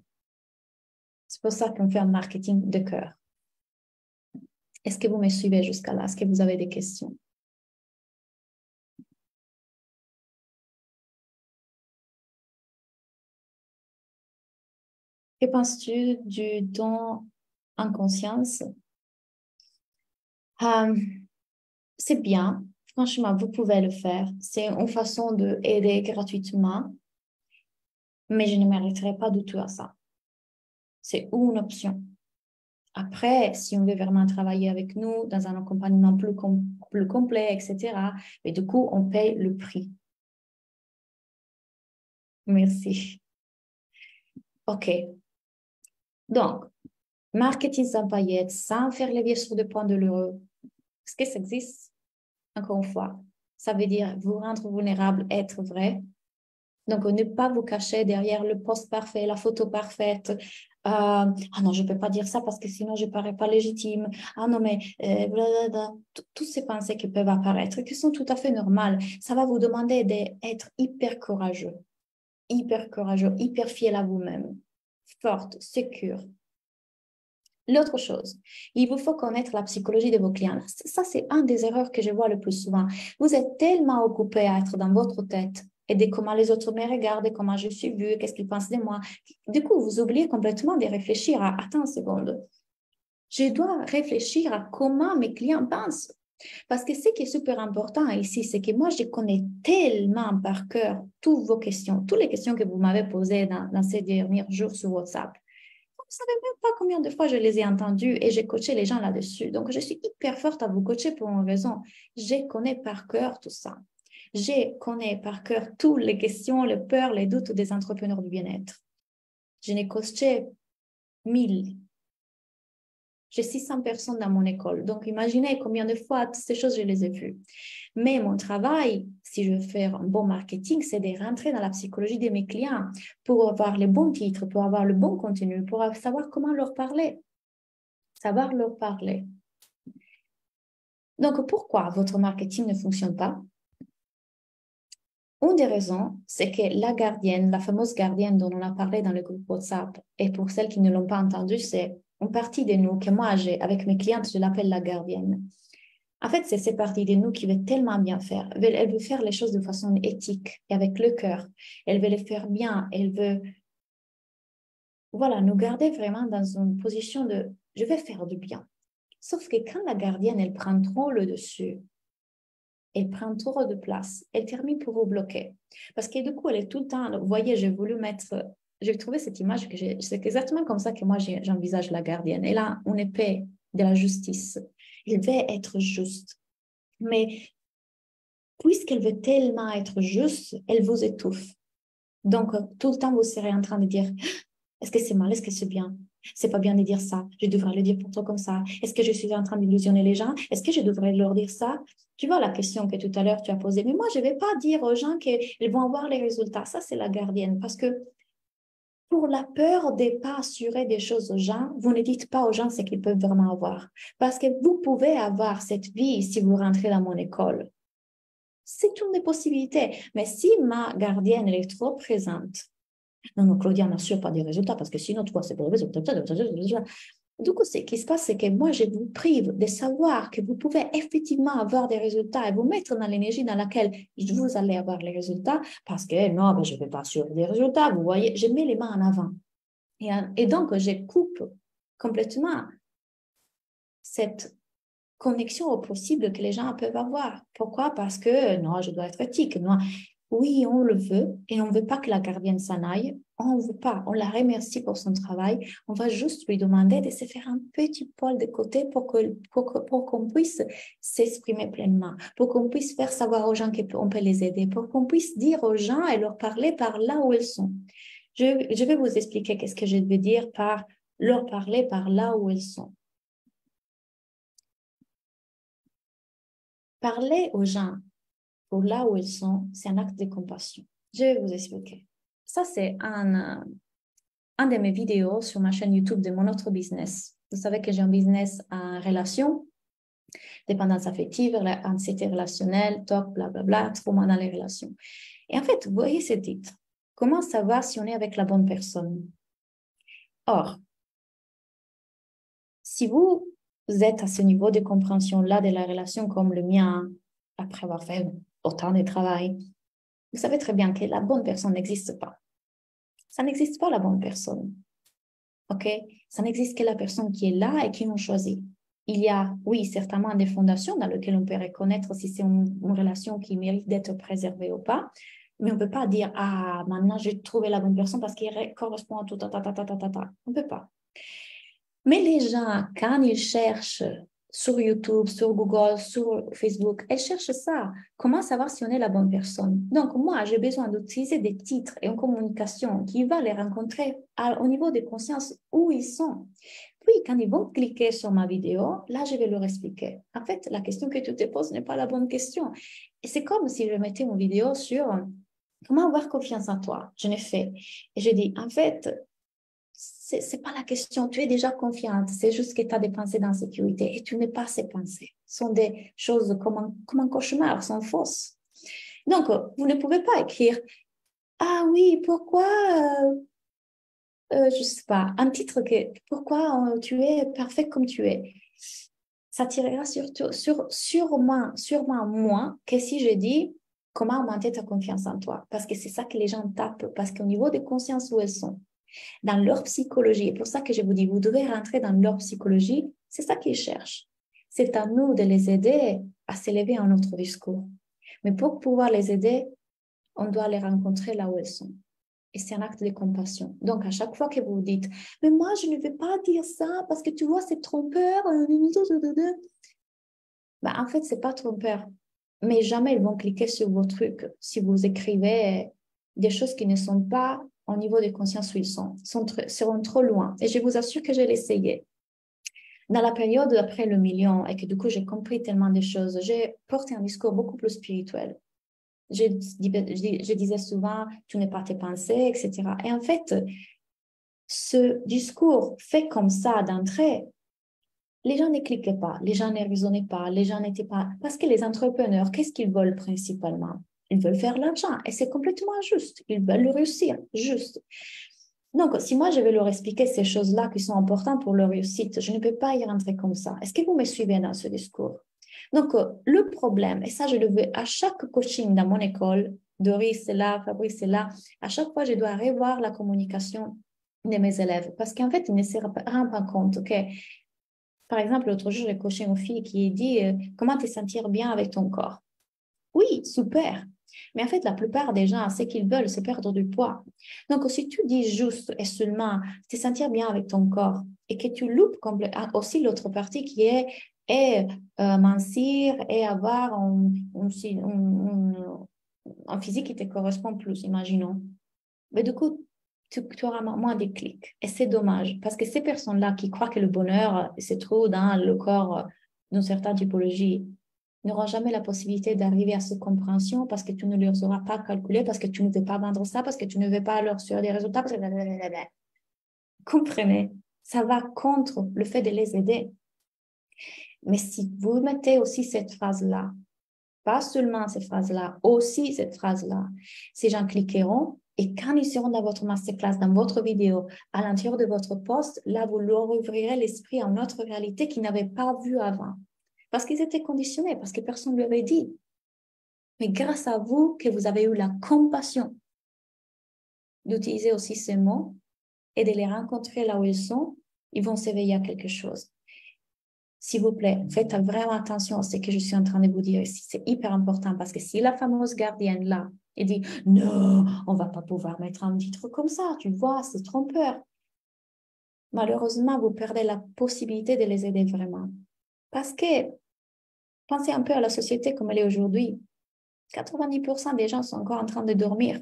C'est pour ça qu'on fait un marketing de cœur. Est-ce que vous me suivez jusqu'à là? Est-ce que vous avez des questions? Que penses-tu du don en conscience? C'est bien. Franchement, vous pouvez le faire. C'est une façon d'aider gratuitement, mais je ne m'arrêterai pas du tout à ça. C'est une option. Après, si on veut vraiment travailler avec nous dans un accompagnement plus complet, etc., mais du coup, on paye le prix. Merci. OK. Donc, marketing sans paillettes, sans faire levier sur des points de l'euro. Est-ce que ça existe? Encore une fois, ça veut dire vous rendre vulnérable, être vrai. Donc, ne pas vous cacher derrière le post parfait, la photo parfaite. Ah non, je ne peux pas dire ça parce que sinon je ne parais pas légitime. Ah non, mais blablabla. Toutes ces pensées qui peuvent apparaître, qui sont tout à fait normales, ça va vous demander d'être hyper courageux, hyper fier à vous-même, forte, sécure. L'autre chose, il vous faut connaître la psychologie de vos clients. Ça, c'est une des erreurs que je vois le plus souvent. Vous êtes tellement occupé à être dans votre tête et de comment les autres me regardent, et comment je suis vue, qu'est-ce qu'ils pensent de moi. Du coup, vous oubliez complètement de réfléchir à, attends une seconde, je dois réfléchir à comment mes clients pensent. Parce que ce qui est super important ici, c'est que moi, je connais tellement par cœur toutes vos questions, toutes les questions que vous m'avez posées dans ces derniers jours sur WhatsApp. Vous ne savez même pas combien de fois je les ai entendues et j'ai coaché les gens là-dessus. Donc, je suis hyper forte à vous coacher pour une raison. Je connais par cœur tout ça. Je connais par cœur toutes les questions, les peurs, les doutes des entrepreneurs du bien-être. Je n'ai coaché 1000. J'ai 600 personnes dans mon école. Donc, imaginez combien de fois toutes ces choses, je les ai vues. Mais mon travail, si je veux faire un bon marketing, c'est de rentrer dans la psychologie de mes clients pour avoir les bons titres, pour avoir le bon contenu, pour savoir comment leur parler. Savoir leur parler. Donc, pourquoi votre marketing ne fonctionne pas? Une des raisons, c'est que la gardienne, la fameuse gardienne dont on a parlé dans le groupe WhatsApp, et pour celles qui ne l'ont pas entendu, c'est une partie de nous que moi, j'ai, avec mes clientes, je l'appelle la gardienne. En fait, c'est cette partie de nous qui veut tellement bien faire. Elle veut faire les choses de façon éthique et avec le cœur. Elle veut les faire bien. Elle veut, voilà, nous garder vraiment dans une position de je vais faire du bien. Sauf que quand la gardienne, elle prend trop le dessus, elle prend trop de place, elle termine pour vous bloquer. Parce que du coup, elle est tout le temps, vous voyez, j'ai trouvé cette image, c'est exactement comme ça que moi, j'envisage la gardienne. Elle a une épée de la justice. Elle veut être juste. Mais puisqu'elle veut tellement être juste, elle vous étouffe. Donc, tout le temps, vous serez en train de dire, est-ce que c'est mal, est-ce que c'est bien? C'est pas bien de dire ça, je devrais le dire pour toi comme ça. Est-ce que je suis en train d'illusionner les gens? Est-ce que je devrais leur dire ça? Tu vois la question que tout à l'heure tu as posée, mais moi, je vais pas dire aux gens qu'ils vont avoir les résultats. Ça, c'est la gardienne, parce que pour la peur de ne pas assurer des choses aux gens, vous ne dites pas aux gens ce qu'ils peuvent vraiment avoir. Parce que vous pouvez avoir cette vie si vous rentrez dans mon école. C'est une des possibilités. Mais si ma gardienne elle est trop présente, non, non, Claudia n'assure pas des résultats parce que sinon, tu vois, c'est pour les résultats. Du coup, ce qui se passe, c'est que moi, je vous prive de savoir que vous pouvez effectivement avoir des résultats et vous mettre dans l'énergie dans laquelle vous allez avoir les résultats parce que non, ben, je ne vais pas assurer des résultats. Vous voyez, je mets les mains en avant. Et donc, je coupe complètement cette connexion au possible que les gens peuvent avoir. Pourquoi? Parce que non, je dois être éthique. Non. Oui, on le veut et on ne veut pas que la gardienne s'en aille. On ne veut pas. On la remercie pour son travail. On va juste lui demander de se faire un petit poil de côté pour qu'on puisse s'exprimer pleinement, pour qu'on puisse faire savoir aux gens qu'on peut les aider, pour qu'on puisse dire aux gens et leur parler par là où ils sont. Je vais vous expliquer qu'est-ce que je veux dire par leur parler par là où ils sont. Parler aux gens pour là où ils sont, c'est un acte de compassion. Je vais vous expliquer. Ça, c'est un de mes vidéos sur ma chaîne YouTube de mon autre business. Vous savez que j'ai un business en relation, dépendance affective, anxiété relationnelle, TOC, blablabla, trauma dans les relations. Et en fait, vous voyez ce titre. Comment savoir si on est avec la bonne personne? Or, si vous êtes à ce niveau de compréhension-là de la relation comme le mien, après avoir fait autant de travail, vous savez très bien que la bonne personne n'existe pas. Ça n'existe pas la bonne personne. OK? Ça n'existe que la personne qui est là et qui nous choisit. il y a, oui, certainement des fondations dans lesquelles on peut reconnaître si c'est une relation qui mérite d'être préservée ou pas. Mais on ne peut pas dire, ah, maintenant j'ai trouvé la bonne personne parce qu'il correspond à tout, ta, ta, ta, ta, ta, ta, ta. On ne peut pas. Mais les gens, quand ils cherchent sur YouTube, sur Google, sur Facebook, elles cherchent ça. Comment savoir si on est la bonne personne? Donc, moi, j'ai besoin d'utiliser des titres et une communication qui va les rencontrer au niveau de conscience où ils sont. Puis, quand ils vont cliquer sur ma vidéo, là, je vais leur expliquer. En fait, la question que tu te poses n'est pas la bonne question. Et c'est comme si je mettais une vidéo sur comment avoir confiance en toi. Je l'ai fait. Et je dis, en fait, c'est pas la question. Tu es déjà confiante. C'est juste que tu as des pensées d'insécurité et tu n'es pas ces pensées. Ce sont des choses comme un cauchemar, sont fausses. Donc, vous ne pouvez pas écrire, ah oui, pourquoi je sais pas, un titre que pourquoi tu es parfait comme tu es. Ça tirera sûrement moins que si je dis comment augmenter ta confiance en toi. Parce que c'est ça que les gens tapent. Parce qu'au niveau des consciences où elles sont, dans leur psychologie, et pour ça que je vous dis, vous devez rentrer dans leur psychologie, c'est ça qu'ils cherchent. C'est à nous de les aider à s'élever en notre discours. Mais pour pouvoir les aider, on doit les rencontrer là où elles sont. Et c'est un acte de compassion. Donc, à chaque fois que vous vous dites, mais moi, je ne vais pas dire ça parce que tu vois, c'est trompeur. Ben, en fait, c'est pas trompeur. Mais jamais ils vont cliquer sur vos trucs si vous écrivez des choses qui ne sont pas au niveau de conscience où ils seront trop loin. Et je vous assure que je l'ai essayé. Dans la période après le million, et que du coup, j'ai compris tellement de choses, j'ai porté un discours beaucoup plus spirituel. Je disais souvent, tu n'es pas tes pensées, etc. Et en fait, ce discours fait comme ça d'entrée, les gens ne cliquaient pas, les gens ne raisonnaient pas, les gens n'étaient pas... Parce que les entrepreneurs, qu'est-ce qu'ils veulent principalement? Ils veulent faire l'argent et c'est complètement injuste. Ils veulent le réussir, juste. Donc, si moi, je vais leur expliquer ces choses-là qui sont importantes pour leur réussite, je ne peux pas y rentrer comme ça. Est-ce que vous me suivez dans ce discours? Donc, le problème, et ça, je le veux à chaque coaching dans mon école, Doris est là, Fabrice est là, à chaque fois, je dois revoir la communication de mes élèves parce qu'en fait, ils ne se rendent pas compte, OK? Par exemple, l'autre jour, j'ai coaché une fille qui dit comment te sentir bien avec ton corps. Oui, super. Mais en fait, la plupart des gens, ce qu'ils veulent, c'est perdre du poids. Donc, si tu dis juste et seulement te sentir bien avec ton corps et que tu loupes aussi l'autre partie qui est mincir et avoir un physique qui te correspond plus, imaginons. Mais du coup, tu auras moins de clics. Et c'est dommage, parce que ces personnes-là qui croient que le bonheur se trouve dans le corps d'une certaine typologie n'auront jamais la possibilité d'arriver à cette compréhension parce que tu ne leur auras pas calculé, parce que tu ne veux pas vendre ça, parce que tu ne veux pas leur sur des résultats. Parce que... Comprenez, ça va contre le fait de les aider. Mais si vous mettez aussi cette phrase-là, pas seulement cette phrase-là, aussi cette phrase-là, ces gens cliqueront et quand ils seront dans votre masterclass, dans votre vidéo, à l'intérieur de votre post, là, vous leur ouvrirez l'esprit à une autre réalité qu'ils n'avaient pas vue avant. Parce qu'ils étaient conditionnés, parce que personne ne lui avait dit. Mais grâce à vous, que vous avez eu la compassion d'utiliser aussi ces mots et de les rencontrer là où ils sont, ils vont s'éveiller à quelque chose. S'il vous plaît, faites vraiment attention à ce que je suis en train de vous dire ici. C'est hyper important parce que si la fameuse gardienne là, elle dit « Non, on ne va pas pouvoir mettre un titre comme ça, tu vois, c'est trompeur. » Malheureusement, vous perdez la possibilité de les aider vraiment. Parce que, pensez un peu à la société comme elle est aujourd'hui. 90% des gens sont encore en train de dormir.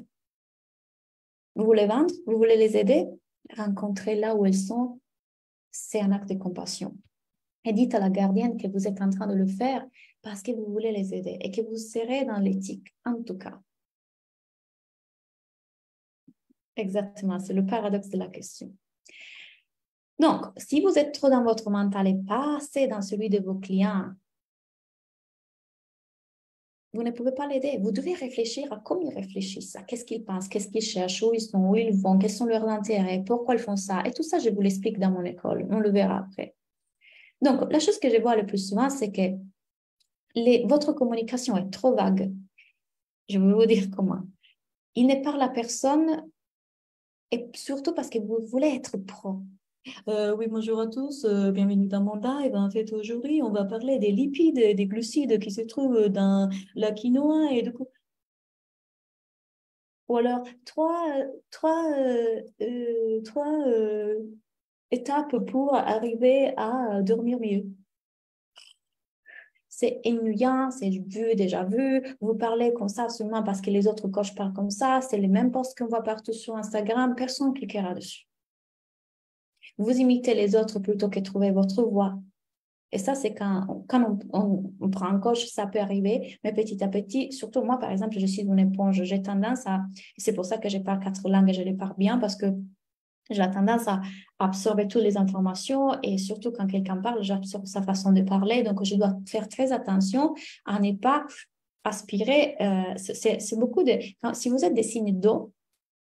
Vous voulez vendre? Vous voulez les aider? Rencontrer là où elles sont, c'est un acte de compassion. Et dites à la gardienne que vous êtes en train de le faire parce que vous voulez les aider et que vous serez dans l'éthique, en tout cas. Exactement, c'est le paradoxe de la question. Donc, si vous êtes trop dans votre mental et pas assez dans celui de vos clients, vous ne pouvez pas l'aider. Vous devez réfléchir à comment ils réfléchissent, à qu'est-ce qu'ils pensent, qu'est-ce qu'ils cherchent, où ils sont, où ils vont, quels sont leurs intérêts, pourquoi ils font ça. Et tout ça, je vous l'explique dans mon école. On le verra après. Donc, la chose que je vois le plus souvent, c'est que votre communication est trop vague. Je vais vous dire comment. Il n'est pas la personne, et surtout parce que vous voulez être pro. Oui, bonjour à tous, bienvenue dans mon live. En fait, aujourd'hui, on va parler des lipides et des glucides qui se trouvent dans la quinoa et du coup, ou alors trois étapes pour arriver à dormir mieux. C'est ennuyant, c'est vu, déjà vu. Vous parlez comme ça seulement parce que les autres coachs parlent comme ça. C'est les mêmes posts qu'on voit partout sur Instagram. Personne ne cliquera dessus. Vous imitez les autres plutôt que trouver votre voix. Et ça, c'est quand on prend un coach, ça peut arriver, mais petit à petit, surtout moi, par exemple, je suis une éponge. J'ai tendance à, c'est pour ça que je parle 4 langues et je les parle bien, parce que j'ai tendance à absorber toutes les informations et surtout quand quelqu'un parle, j'absorbe sa façon de parler. Donc, je dois faire très attention à ne pas aspirer. C'est beaucoup de... si vous êtes des signes d'eau,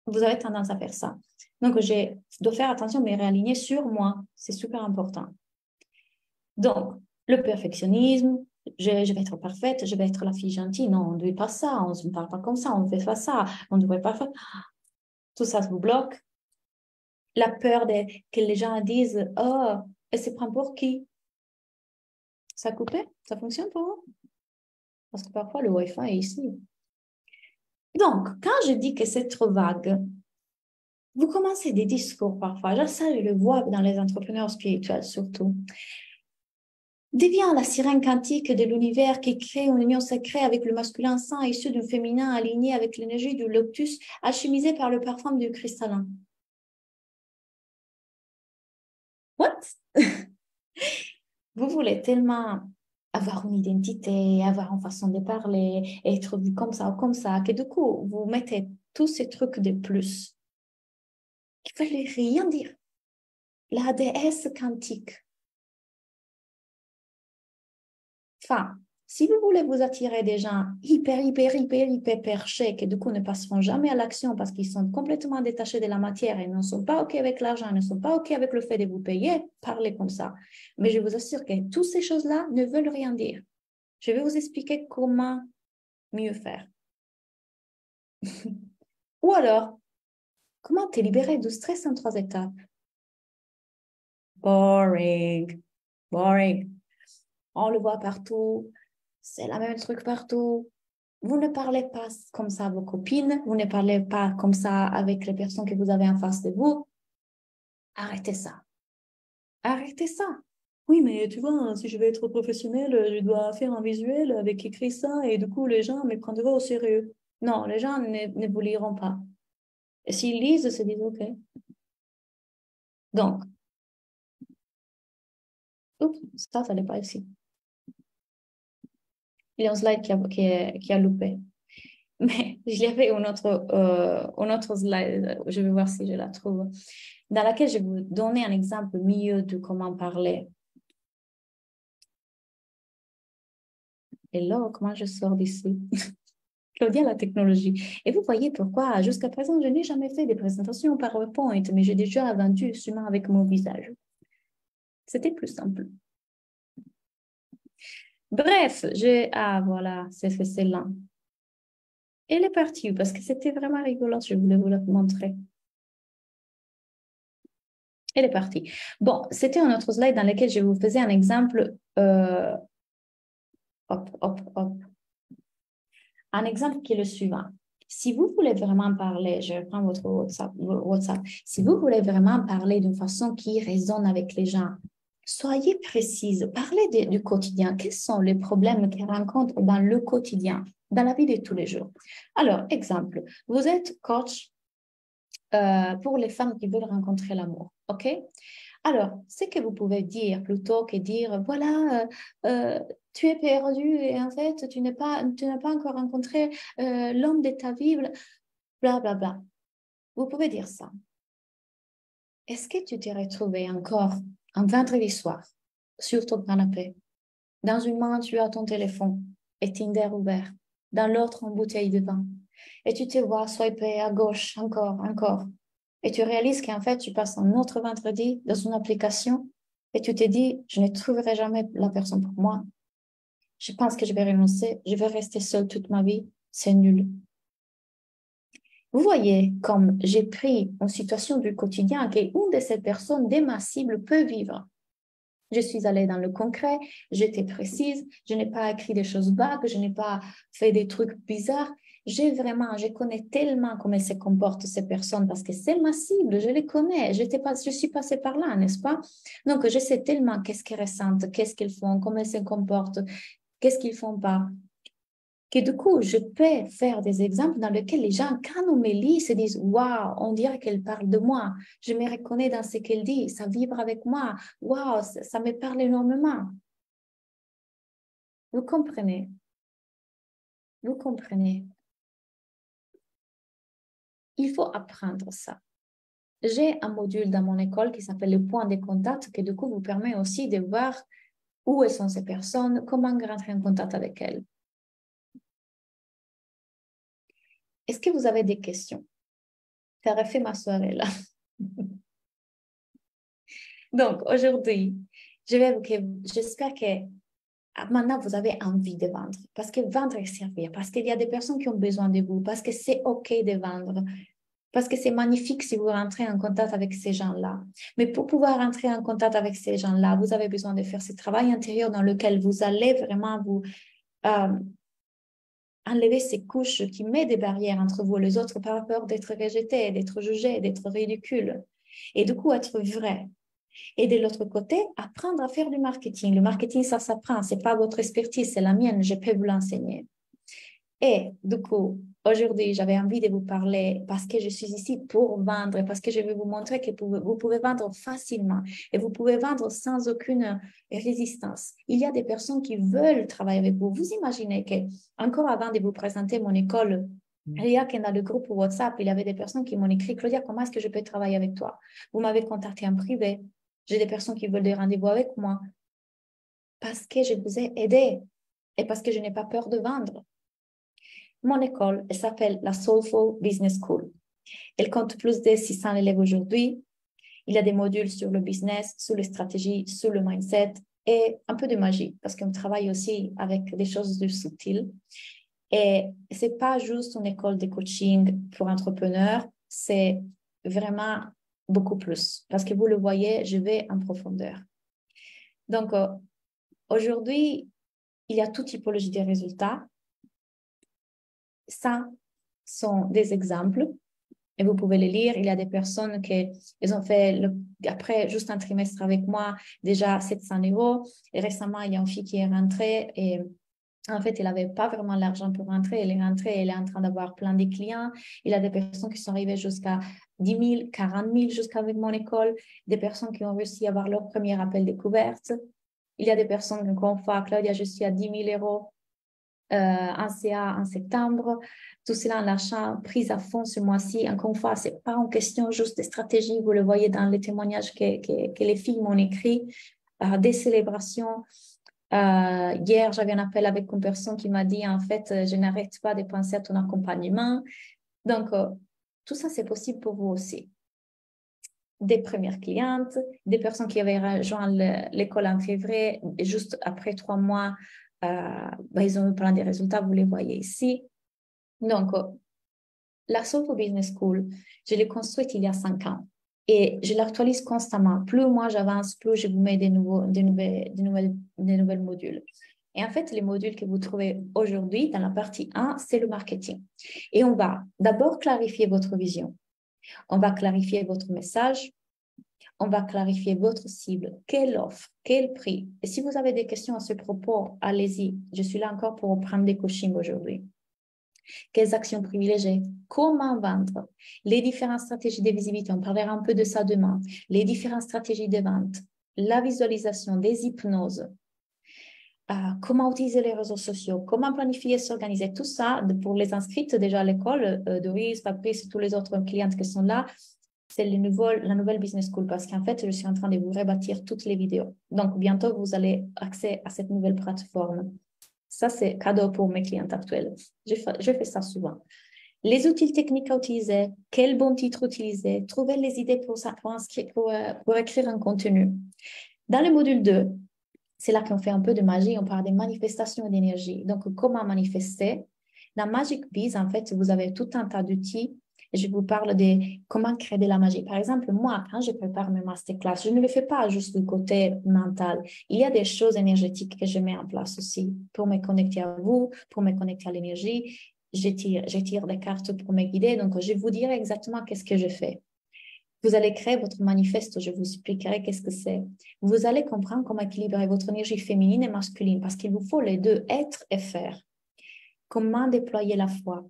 vous avez tendance à faire ça. Donc, je dois faire attention, mais réaligner sur moi. C'est super important. Donc, le perfectionnisme, je vais être parfaite, je vais être la fille gentille. Non, on ne dit pas ça, on ne se parle pas comme ça, on ne fait pas ça, on ne devrait pas faire. Tout ça vous bloque. La peur que les gens disent, oh, elle se prend pour qui? Ça a coupé? Ça fonctionne pour vous? Parce que parfois, le Wi-Fi est ici. Donc, quand je dis que c'est trop vague, vous commencez des discours parfois. Ça, je le vois dans les entrepreneurs spirituels surtout. Devient la sirène quantique de l'univers qui crée une union sacrée avec le masculin saint issu du féminin aligné avec l'énergie du lotus alchimisé par le parfum du cristallin. What? Vous voulez tellement avoir une identité, avoir une façon de parler, être vu comme ça ou comme ça, que du coup, vous mettez tous ces trucs de plus qui ne veulent rien dire. La déesse quantique. Enfin, si vous voulez vous attirer des gens hyper perchés, qui du coup ne passeront jamais à l'action parce qu'ils sont complètement détachés de la matière et ne sont pas OK avec l'argent, ne sont pas OK avec le fait de vous payer, parlez comme ça. Mais je vous assure que toutes ces choses-là ne veulent rien dire. Je vais vous expliquer comment mieux faire. Ou alors, comment te libérer du stress en 3 étapes? Boring. Boring. On le voit partout. C'est la même truc partout. Vous ne parlez pas comme ça à vos copines. Vous ne parlez pas comme ça avec les personnes que vous avez en face de vous. Arrêtez ça. Arrêtez ça. Oui, mais tu vois, si je veux être professionnelle, je dois faire un visuel avec écrit ça et du coup, les gens me prendraient au sérieux. Non, les gens ne vous liront pas. Et s'ils lisent, ils se disent OK. Donc, oups, ça n'est pas ici. Il y a un slide qui a loupé. Mais il y avait une autre slide, je vais voir si je la trouve, dans laquelle je vais vous donner un exemple mieux de comment parler. Et là, comment je sors d'ici? Claudia, la technologie. Et vous voyez pourquoi, jusqu'à présent, je n'ai jamais fait des présentations PowerPoint, mais j'ai déjà vendu seulement avec mon visage. C'était plus simple. Bref, ah voilà, c'est là. Elle est partie parce que c'était vraiment rigolo, je voulais vous la montrer. Elle est partie. Bon, c'était un autre slide dans lequel je vous faisais un exemple. Hop, hop, hop. Un exemple qui est le suivant. Si vous voulez vraiment parler, je reprends votre WhatsApp. Si vous voulez vraiment parler d'une façon qui résonne avec les gens, soyez précise. Parlez du quotidien. Quels sont les problèmes qu'ils rencontrent dans le quotidien, dans la vie de tous les jours? Alors, exemple, vous êtes coach pour les femmes qui veulent rencontrer l'amour. OK? Alors, ce que vous pouvez dire plutôt que dire, voilà, tu es perdu et en fait, tu n'as pas encore rencontré l'homme de ta vie, bla, bla, bla. Vous pouvez dire ça. Est-ce que tu t'es retrouvé encore un vendredi soir sur ton canapé? Dans une main, tu as ton téléphone et Tinder ouvert. Dans l'autre, une bouteille de vin. Et tu te vois swiper à gauche encore. Et tu réalises qu'en fait, tu passes un autre vendredi dans une application et tu te dis, je ne trouverai jamais la personne pour moi. Je pense que je vais renoncer. Je vais rester seule toute ma vie. C'est nul. Vous voyez, comme j'ai pris une situation du quotidien qu'une de ces personnes de ma cible peut vivre. Je suis allée dans le concret, j'étais précise, je n'ai pas écrit des choses vagues, je n'ai pas fait des trucs bizarres. Je connais tellement comment se comportent ces personnes parce que c'est ma cible, je les connais, je suis passée par là, n'est-ce pas? Donc, je sais tellement qu'est-ce qu'elles ressentent, qu'est-ce qu'ils font, comment elles se comportent, qu'est-ce qu'ils font pas. Que du coup, je peux faire des exemples dans lesquels les gens, quand on me lit, se disent « Waouh, on dirait qu'elle parle de moi. Je me reconnais dans ce qu'elle dit. Ça vibre avec moi. Waouh, ça me parle énormément. » Vous comprenez? Vous comprenez? Il faut apprendre ça. J'ai un module dans mon école qui s'appelle le point de contact, qui du coup vous permet aussi de voir où sont ces personnes, comment rentrer en contact avec elles. Est-ce que vous avez des questions? Ça aurait fait ma soirée là. Donc, aujourd'hui, j'espère que maintenant, vous avez envie de vendre. Parce que vendre et servir, parce qu'il y a des personnes qui ont besoin de vous, parce que c'est OK de vendre, parce que c'est magnifique si vous rentrez en contact avec ces gens-là. Mais pour pouvoir rentrer en contact avec ces gens-là, vous avez besoin de faire ce travail intérieur dans lequel vous allez vraiment vous enlever ces couches qui mettent des barrières entre vous et les autres par peur d'être rejeté, d'être jugé, d'être ridicule. Et du coup, être vrai. Et de l'autre côté, apprendre à faire du marketing. Le marketing, ça s'apprend. Ce n'est pas votre expertise, c'est la mienne. Je peux vous l'enseigner. Et du coup, aujourd'hui, j'avais envie de vous parler parce que je suis ici pour vendre, parce que je vais vous montrer que vous pouvez vendre facilement et vous pouvez vendre sans aucune résistance. Il y a des personnes qui veulent travailler avec vous. Vous imaginez que, encore avant de vous présenter mon école, il y a que dans le groupe WhatsApp, il y avait des personnes qui m'ont écrit « Claudia, comment est-ce que je peux travailler avec toi? Vous m'avez contacté en privé. J'ai des personnes qui veulent des rendez-vous avec moi parce que je vous ai aidé et parce que je n'ai pas peur de vendre. » Mon école, elle s'appelle la Soulful Business School. Elle compte plus de 600 élèves aujourd'hui. Il y a des modules sur le business, sur les stratégies, sur le mindset et un peu de magie parce qu'on travaille aussi avec des choses du subtil. Et ce n'est pas juste une école de coaching pour entrepreneurs, c'est vraiment beaucoup plus. Parce que vous le voyez, je vais en profondeur. Donc, aujourd'hui, il y a toute typologie de résultats. Ça sont des exemples et vous pouvez les lire. Il y a des personnes qui ont fait, après juste un trimestre avec moi, déjà 700 €. Et récemment, il y a une fille qui est rentrée et en fait, elle n'avait pas vraiment l'argent pour rentrer. Elle est rentrée, elle est en train d'avoir plein de clients. Il y a des personnes qui sont arrivées jusqu'à 10 000, 40 000 jusqu'avec mon école. Des personnes qui ont réussi à avoir leur premier appel découverte. Il y a des personnes qui ont fait, Claudia, je suis à 10 000 € en CA en septembre. Tout cela en l'achat prise à fond ce mois-ci. Encore une fois, ce n'est pas en question juste de stratégie. Vous le voyez dans les témoignages que les filles m'ont écrit. Des célébrations. Hier, j'avais un appel avec une personne qui m'a dit, en fait, je n'arrête pas de penser à ton accompagnement. Donc, tout ça, c'est possible pour vous aussi. Des premières clientes, des personnes qui avaient rejoint l'école en février, et juste après 3 mois, ils ont eu plein de résultats, vous les voyez ici. Donc, la Soulful Business School, je l'ai construite il y a 5 ans. Et je l'actualise constamment. Plus moi j'avance, plus je vous mets des nouvelles modules. Et en fait, les modules que vous trouvez aujourd'hui dans la partie 1, c'est le marketing. Et on va d'abord clarifier votre vision. On va clarifier votre message. On va clarifier votre cible. Quelle offre? Quel prix? Et si vous avez des questions à ce propos, allez-y. Je suis là encore pour prendre des coachings aujourd'hui. Quelles actions privilégier? Comment vendre? Les différentes stratégies de visibilité, on parlera un peu de ça demain. Les différentes stratégies de vente, la visualisation, des hypnoses, comment utiliser les réseaux sociaux, comment planifier, s'organiser, tout ça pour les inscrites déjà à l'école, Doris, Patrice, tous les autres clientes qui sont là, c'est la nouvelle Business School parce qu'en fait, je suis en train de vous rebâtir toutes les vidéos. Donc, bientôt, vous allez accès à cette nouvelle plateforme. Ça, c'est cadeau pour mes clientes actuelles. Je fais ça souvent. Les outils techniques à utiliser, quel bon titre utiliser, trouver les idées pour écrire un contenu. Dans le module 2, c'est là qu'on fait un peu de magie, on parle des manifestations d'énergie. Donc, comment manifester? Dans Magic Biz, en fait, vous avez tout un tas d'outils Et je vous parle de comment créer de la magie. Par exemple, moi, quand je prépare mes masterclass, je ne le fais pas juste du côté mental. Il y a des choses énergétiques que je mets en place aussi pour me connecter à vous, pour me connecter à l'énergie. Je tire des cartes pour me guider. Donc, je vous dirai exactement qu'est-ce que je fais. Vous allez créer votre manifeste, je vous expliquerai qu'est-ce que c'est. Vous allez comprendre comment équilibrer votre énergie féminine et masculine parce qu'il vous faut les deux, être et faire. Comment déployer la foi.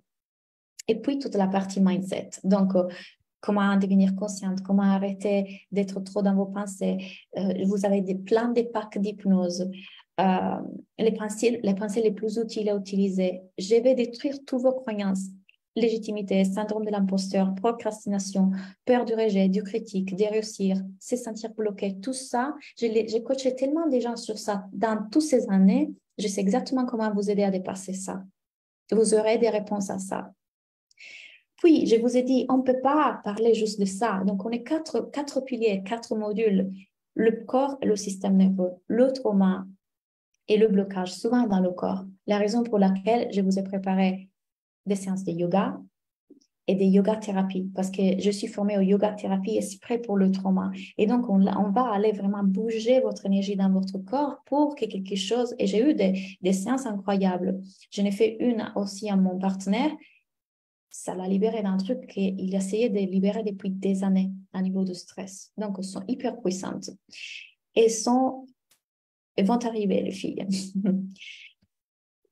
Et puis, toute la partie mindset. Donc, comment devenir consciente, comment arrêter d'être trop dans vos pensées. Vous avez plein de packs d'hypnose. Les pensées les plus utiles à utiliser. Je vais détruire toutes vos croyances. Légitimité, syndrome de l'imposteur, procrastination, peur du rejet, du critique, de réussir, se sentir bloqué, tout ça. J'ai coaché tellement de gens sur ça dans toutes ces années. Je sais exactement comment vous aider à dépasser ça. Vous aurez des réponses à ça. Puis, je vous ai dit, on ne peut pas parler juste de ça. Donc, on est quatre piliers, 4 modules. Le corps et le système nerveux, le trauma et le blocage, souvent dans le corps. La raison pour laquelle je vous ai préparé des séances de yoga et des yoga thérapies, parce que je suis formée au yoga thérapie exprès pour le trauma. Et donc, on va aller vraiment bouger votre énergie dans votre corps pour que quelque chose... Et j'ai eu des séances incroyables. Je n'ai fait une aussi à mon partenaire. Ça l'a libéré d'un truc qu'il essayait de libérer depuis des années à niveau de stress. Donc, elles sont hyper puissantes. Elles vont arriver, les filles.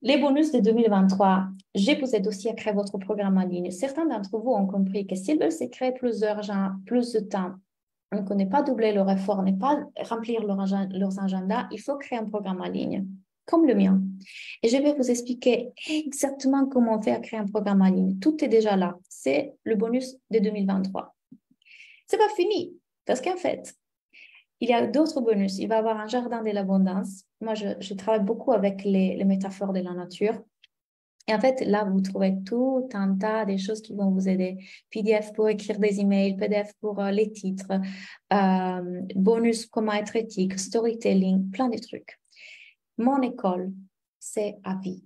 Les bonus de 2023, je vous aide aussi à créer votre programme en ligne. Certains d'entre vous ont compris que s'ils veulent se créer plus d'argent, plus de temps, donc on n'est pas doubler leur effort, n'est pas remplir leurs agendas, il faut créer un programme en ligne, comme le mien. Et je vais vous expliquer exactement comment on fait à créer un programme en ligne. Tout est déjà là. C'est le bonus de 2023. C'est pas fini, parce qu'en fait, il y a d'autres bonus. Il va y avoir un jardin de l'abondance. Moi, je travaille beaucoup avec les métaphores de la nature. Et en fait, là, vous trouvez tout un tas de choses qui vont vous aider. PDF pour écrire des emails, PDF pour les titres, bonus comment être éthique, storytelling, plein de trucs. Mon école, c'est à vie.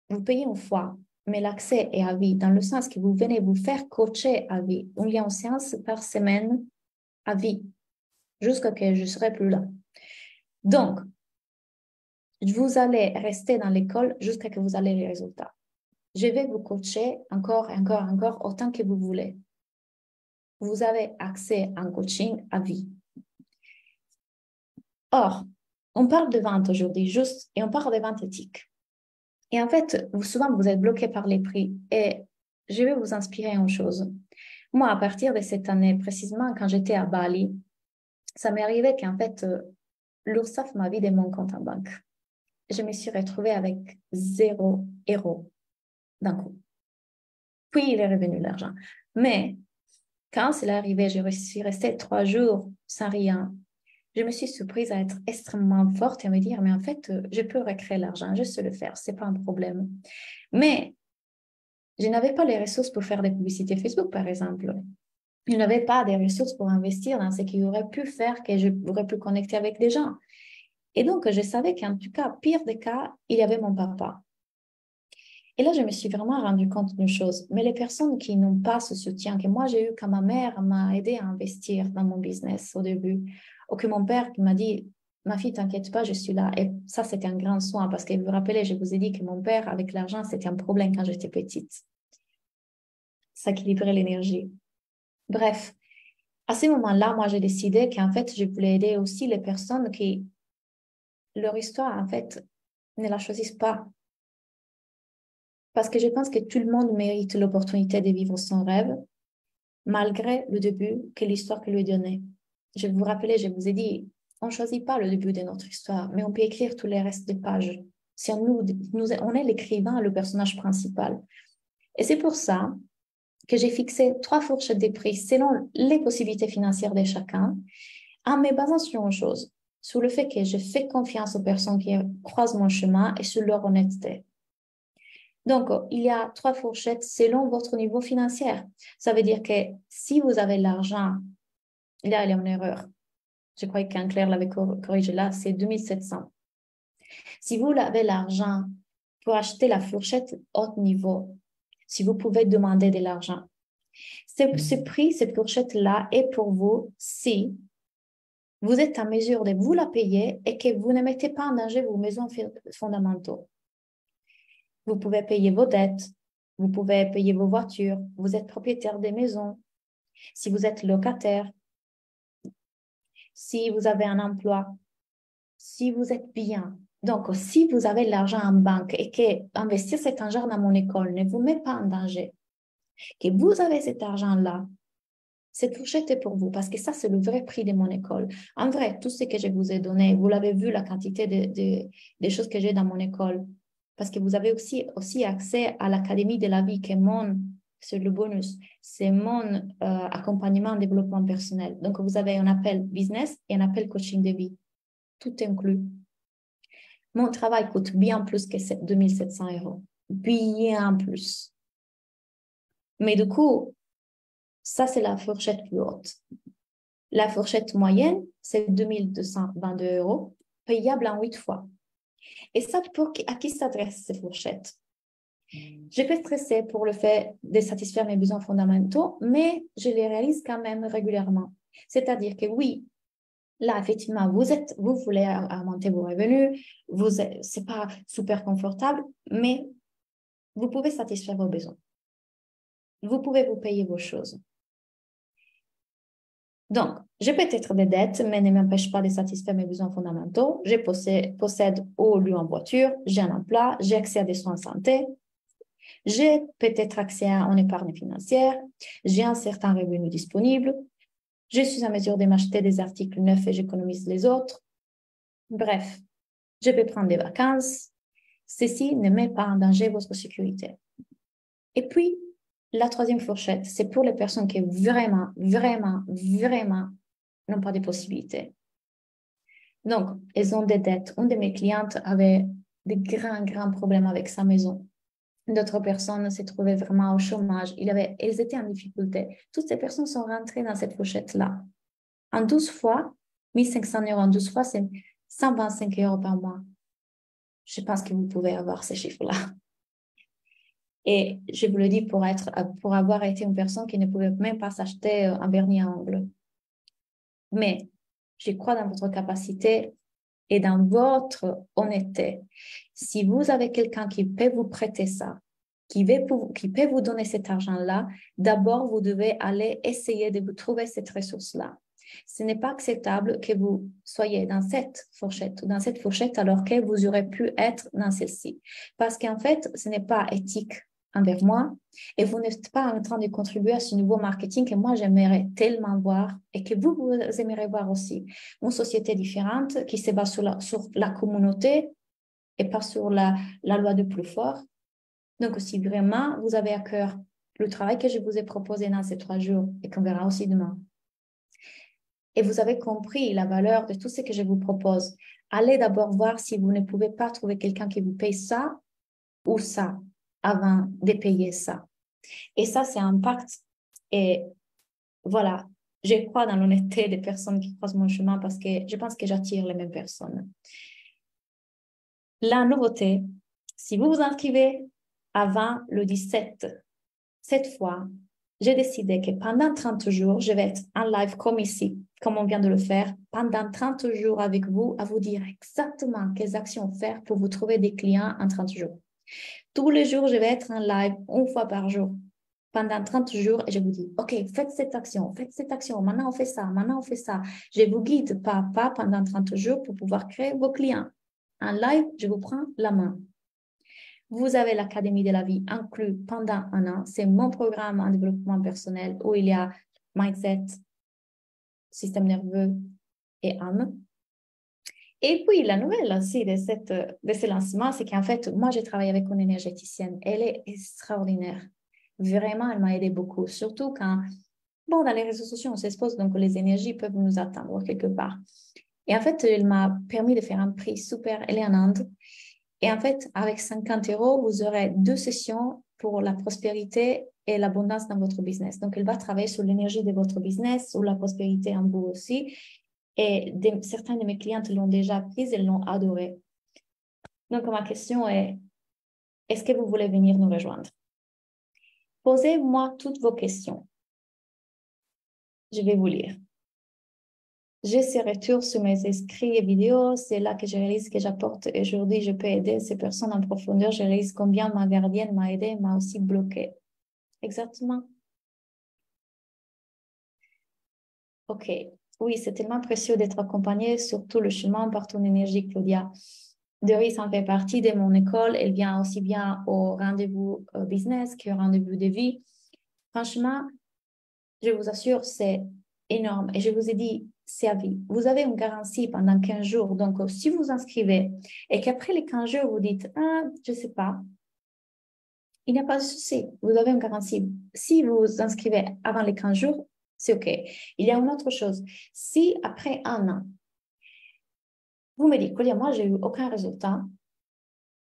Vous payez une fois, mais l'accès est à vie, dans le sens que vous venez vous faire coacher à vie. Il y a une séance par semaine à vie, jusqu'à ce que je ne serai plus là. Donc, vous allez rester dans l'école jusqu'à ce que vous ayez les résultats. Je vais vous coacher encore, autant que vous voulez. Vous avez accès à un coaching à vie. Or, on parle de vente aujourd'hui, juste, et on parle de vente éthique. Et en fait, souvent, vous êtes bloqué par les prix. Et je vais vous inspirer une chose. Moi, à partir de cette année, précisément, quand j'étais à Bali, ça m'est arrivé qu'en fait, l'URSSAF m'a vidé mon compte en banque. Je me suis retrouvée avec 0 € d'un coup. Puis, il est revenu l'argent. Mais quand c'est arrivé, je suis restée 3 jours sans rien. Je me suis surprise à être extrêmement forte et à me dire, mais en fait, je peux recréer l'argent, je sais le faire, ce n'est pas un problème. Mais je n'avais pas les ressources pour faire des publicités Facebook, par exemple. Je n'avais pas des ressources pour investir dans ce qui aurait pu faire que j'aurais pu connecter avec des gens. Et donc, je savais qu'en tout cas, pire des cas, il y avait mon papa. Et là, je me suis vraiment rendu compte d'une chose. Mais les personnes qui n'ont pas ce soutien que moi, j'ai eu quand ma mère m'a aidé à investir dans mon business au début, ou que mon père qui m'a dit, ma fille, t'inquiète pas, je suis là. Et ça, c'était un grand soin parce que vous vous rappelez, je vous ai dit que mon père, avec l'argent, c'était un problème quand j'étais petite. Ça équilibrait l'énergie. Bref, à ce moment-là, moi, j'ai décidé qu'en fait, je voulais aider aussi les personnes qui, leur histoire, en fait, ne la choisissent pas. Parce que je pense que tout le monde mérite l'opportunité de vivre son rêve, malgré le début que l'histoire que lui est donnée. Je vous rappelle, je vous ai dit, on ne choisit pas le début de notre histoire, mais on peut écrire tous les restes des pages. Si on est l'écrivain, le personnage principal. Et c'est pour ça que j'ai fixé 3 fourchettes de prix selon les possibilités financières de chacun, en me basant sur une chose, sur le fait que je fais confiance aux personnes qui croisent mon chemin et sur leur honnêteté. Donc, il y a 3 fourchettes selon votre niveau financier. Ça veut dire que si vous avez l'argent, là, il y a une erreur. Je crois qu'Anne-Claire l'avait corrigé là, c'est 2700. Si vous avez l'argent pour acheter la fourchette haut niveau, si vous pouvez demander de l'argent, Ce prix, cette fourchette-là est pour vous si vous êtes en mesure de vous la payer et que vous ne mettez pas en danger vos besoins fondamentaux. Vous pouvez payer vos dettes, vous pouvez payer vos voitures, vous êtes propriétaire des maisons, si vous êtes locataire, si vous avez un emploi, si vous êtes bien. Donc, si vous avez de l'argent en banque et que investir cet argent dans mon école ne vous met pas en danger, que vous avez cet argent-là, cette fourchette est pour vous parce que ça, c'est le vrai prix de mon école. En vrai, tout ce que je vous ai donné, vous l'avez vu, la quantité des choses que j'ai dans mon école. Parce que vous avez aussi accès à l'Académie de la vie qui est c'est le bonus, c'est mon accompagnement en développement personnel. Donc, vous avez un appel business et un appel coaching de vie. Tout inclus. Mon travail coûte bien plus que 2700 €. Bien plus. Mais du coup, ça, c'est la fourchette plus haute. La fourchette moyenne, c'est 2222 €, payable en 8 fois. Et ça, à qui s'adresse ces fourchettes? Je peux stresser pour le fait de satisfaire mes besoins fondamentaux, mais je les réalise quand même régulièrement. C'est-à-dire que oui, là, effectivement, vous voulez augmenter vos revenus, c'est pas super confortable, mais vous pouvez satisfaire vos besoins. Vous pouvez vous payer vos choses. Donc, j'ai peut-être des dettes, mais ne m'empêche pas de satisfaire mes besoins fondamentaux. Je possède au lieu en voiture, j'ai un emploi, j'ai accès à des soins de santé, j'ai peut-être accès à une épargne financière, j'ai un certain revenu disponible, je suis en mesure de m'acheter des articles neufs et j'économise les autres. Bref, je peux prendre des vacances. Ceci ne met pas en danger votre sécurité. Et puis, la troisième fourchette, c'est pour les personnes qui vraiment, vraiment, vraiment n'ont pas de possibilités. Donc, elles ont des dettes. Une de mes clientes avait des grands problèmes avec sa maison. D'autres personnes se trouvaient vraiment au chômage. Elles étaient en difficulté. Toutes ces personnes sont rentrées dans cette fourchette-là. En 12 fois, 1500 € en 12 fois, c'est 125 € par mois. Je pense que vous pouvez avoir ces chiffres-là. Et je vous le dis pour avoir été une personne qui ne pouvait même pas s'acheter un vernis à ongles. Mais je crois dans votre capacité et dans votre honnêteté. Si vous avez quelqu'un qui peut vous prêter ça, qui peut vous donner cet argent-là, d'abord, vous devez aller essayer de vous trouver cette ressource-là. Ce n'est pas acceptable que vous soyez dans cette fourchette alors que vous aurez pu être dans celle-ci. Parce qu'en fait, ce n'est pas éthique envers moi et vous n'êtes pas en train de contribuer à ce nouveau marketing que moi j'aimerais tellement voir et que vous aimeriez voir aussi. Une société différente qui se base sur la communauté et pas sur la loi du plus fort. Donc, si vraiment vous avez à cœur le travail que je vous ai proposé dans ces 3 jours et qu'on verra aussi demain, et vous avez compris la valeur de tout ce que je vous propose, allez d'abord voir si vous ne pouvez pas trouver quelqu'un qui vous paye ça ou ça avant de payer ça. Et ça, c'est un pacte. Et voilà, je crois dans l'honnêteté des personnes qui croisent mon chemin parce que je pense que j'attire les mêmes personnes. La nouveauté, si vous vous inscrivez avant le 17, cette fois, j'ai décidé que pendant 30 jours, je vais être en live comme ici, comme on vient de le faire, pendant 30 jours avec vous, à vous dire exactement quelles actions faire pour vous trouver des clients en 30 jours. Tous les jours, je vais être en live 1 fois par jour, pendant 30 jours, et je vous dis, OK, faites cette action, maintenant on fait ça, maintenant on fait ça. Je vous guide pas à pas pendant 30 jours pour pouvoir créer vos clients. En live, je vous prends la main. Vous avez l'Académie de la vie inclus pendant 1 an. C'est mon programme en développement personnel où il y a mindset, système nerveux et âme. Et puis, la nouvelle aussi de ce lancement, c'est qu'en fait, moi, j'ai travaillé avec une énergéticienne. Elle est extraordinaire. Vraiment, elle m'a aidé beaucoup. Surtout quand, dans les réseaux sociaux, on s'expose, donc les énergies peuvent nous atteindre quelque part. Et en fait, elle m'a permis de faire un prix super. Elle est en Inde. Et en fait, avec 50 €, vous aurez 2 sessions pour la prospérité et l'abondance dans votre business. Donc, elle va travailler sur l'énergie de votre business, sur la prospérité en vous aussi. Et certains de mes clientes l'ont déjà prise, elles l'ont adorée. Donc, ma question est, est-ce que vous voulez venir nous rejoindre? Posez-moi toutes vos questions. Je vais vous lire. J'ai ces retours sur mes écrits et vidéos. C'est là que je réalise que j'apporte aujourd'hui. Je peux aider ces personnes en profondeur. Je réalise combien ma gardienne m'a aidé, m'a aussi bloqué. Exactement. OK. Oui, c'est tellement précieux d'être accompagné sur tout le chemin par ton énergie, Claudia. Doris en fait partie de mon école. Elle vient aussi bien au rendez-vous business qu'au rendez-vous de vie. Franchement, je vous assure, c'est énorme. Et je vous ai dit, c'est à vie. Vous avez une garantie pendant 15 jours. Donc, si vous inscrivez et qu'après les 15 jours, vous dites, ah, je ne sais pas, il n'y a pas de souci. Vous avez une garantie. Si vous vous inscrivez avant les 15 jours, c'est OK. Il y a une autre chose. Si après un an, vous me dites, Colia, moi, j'ai eu aucun résultat,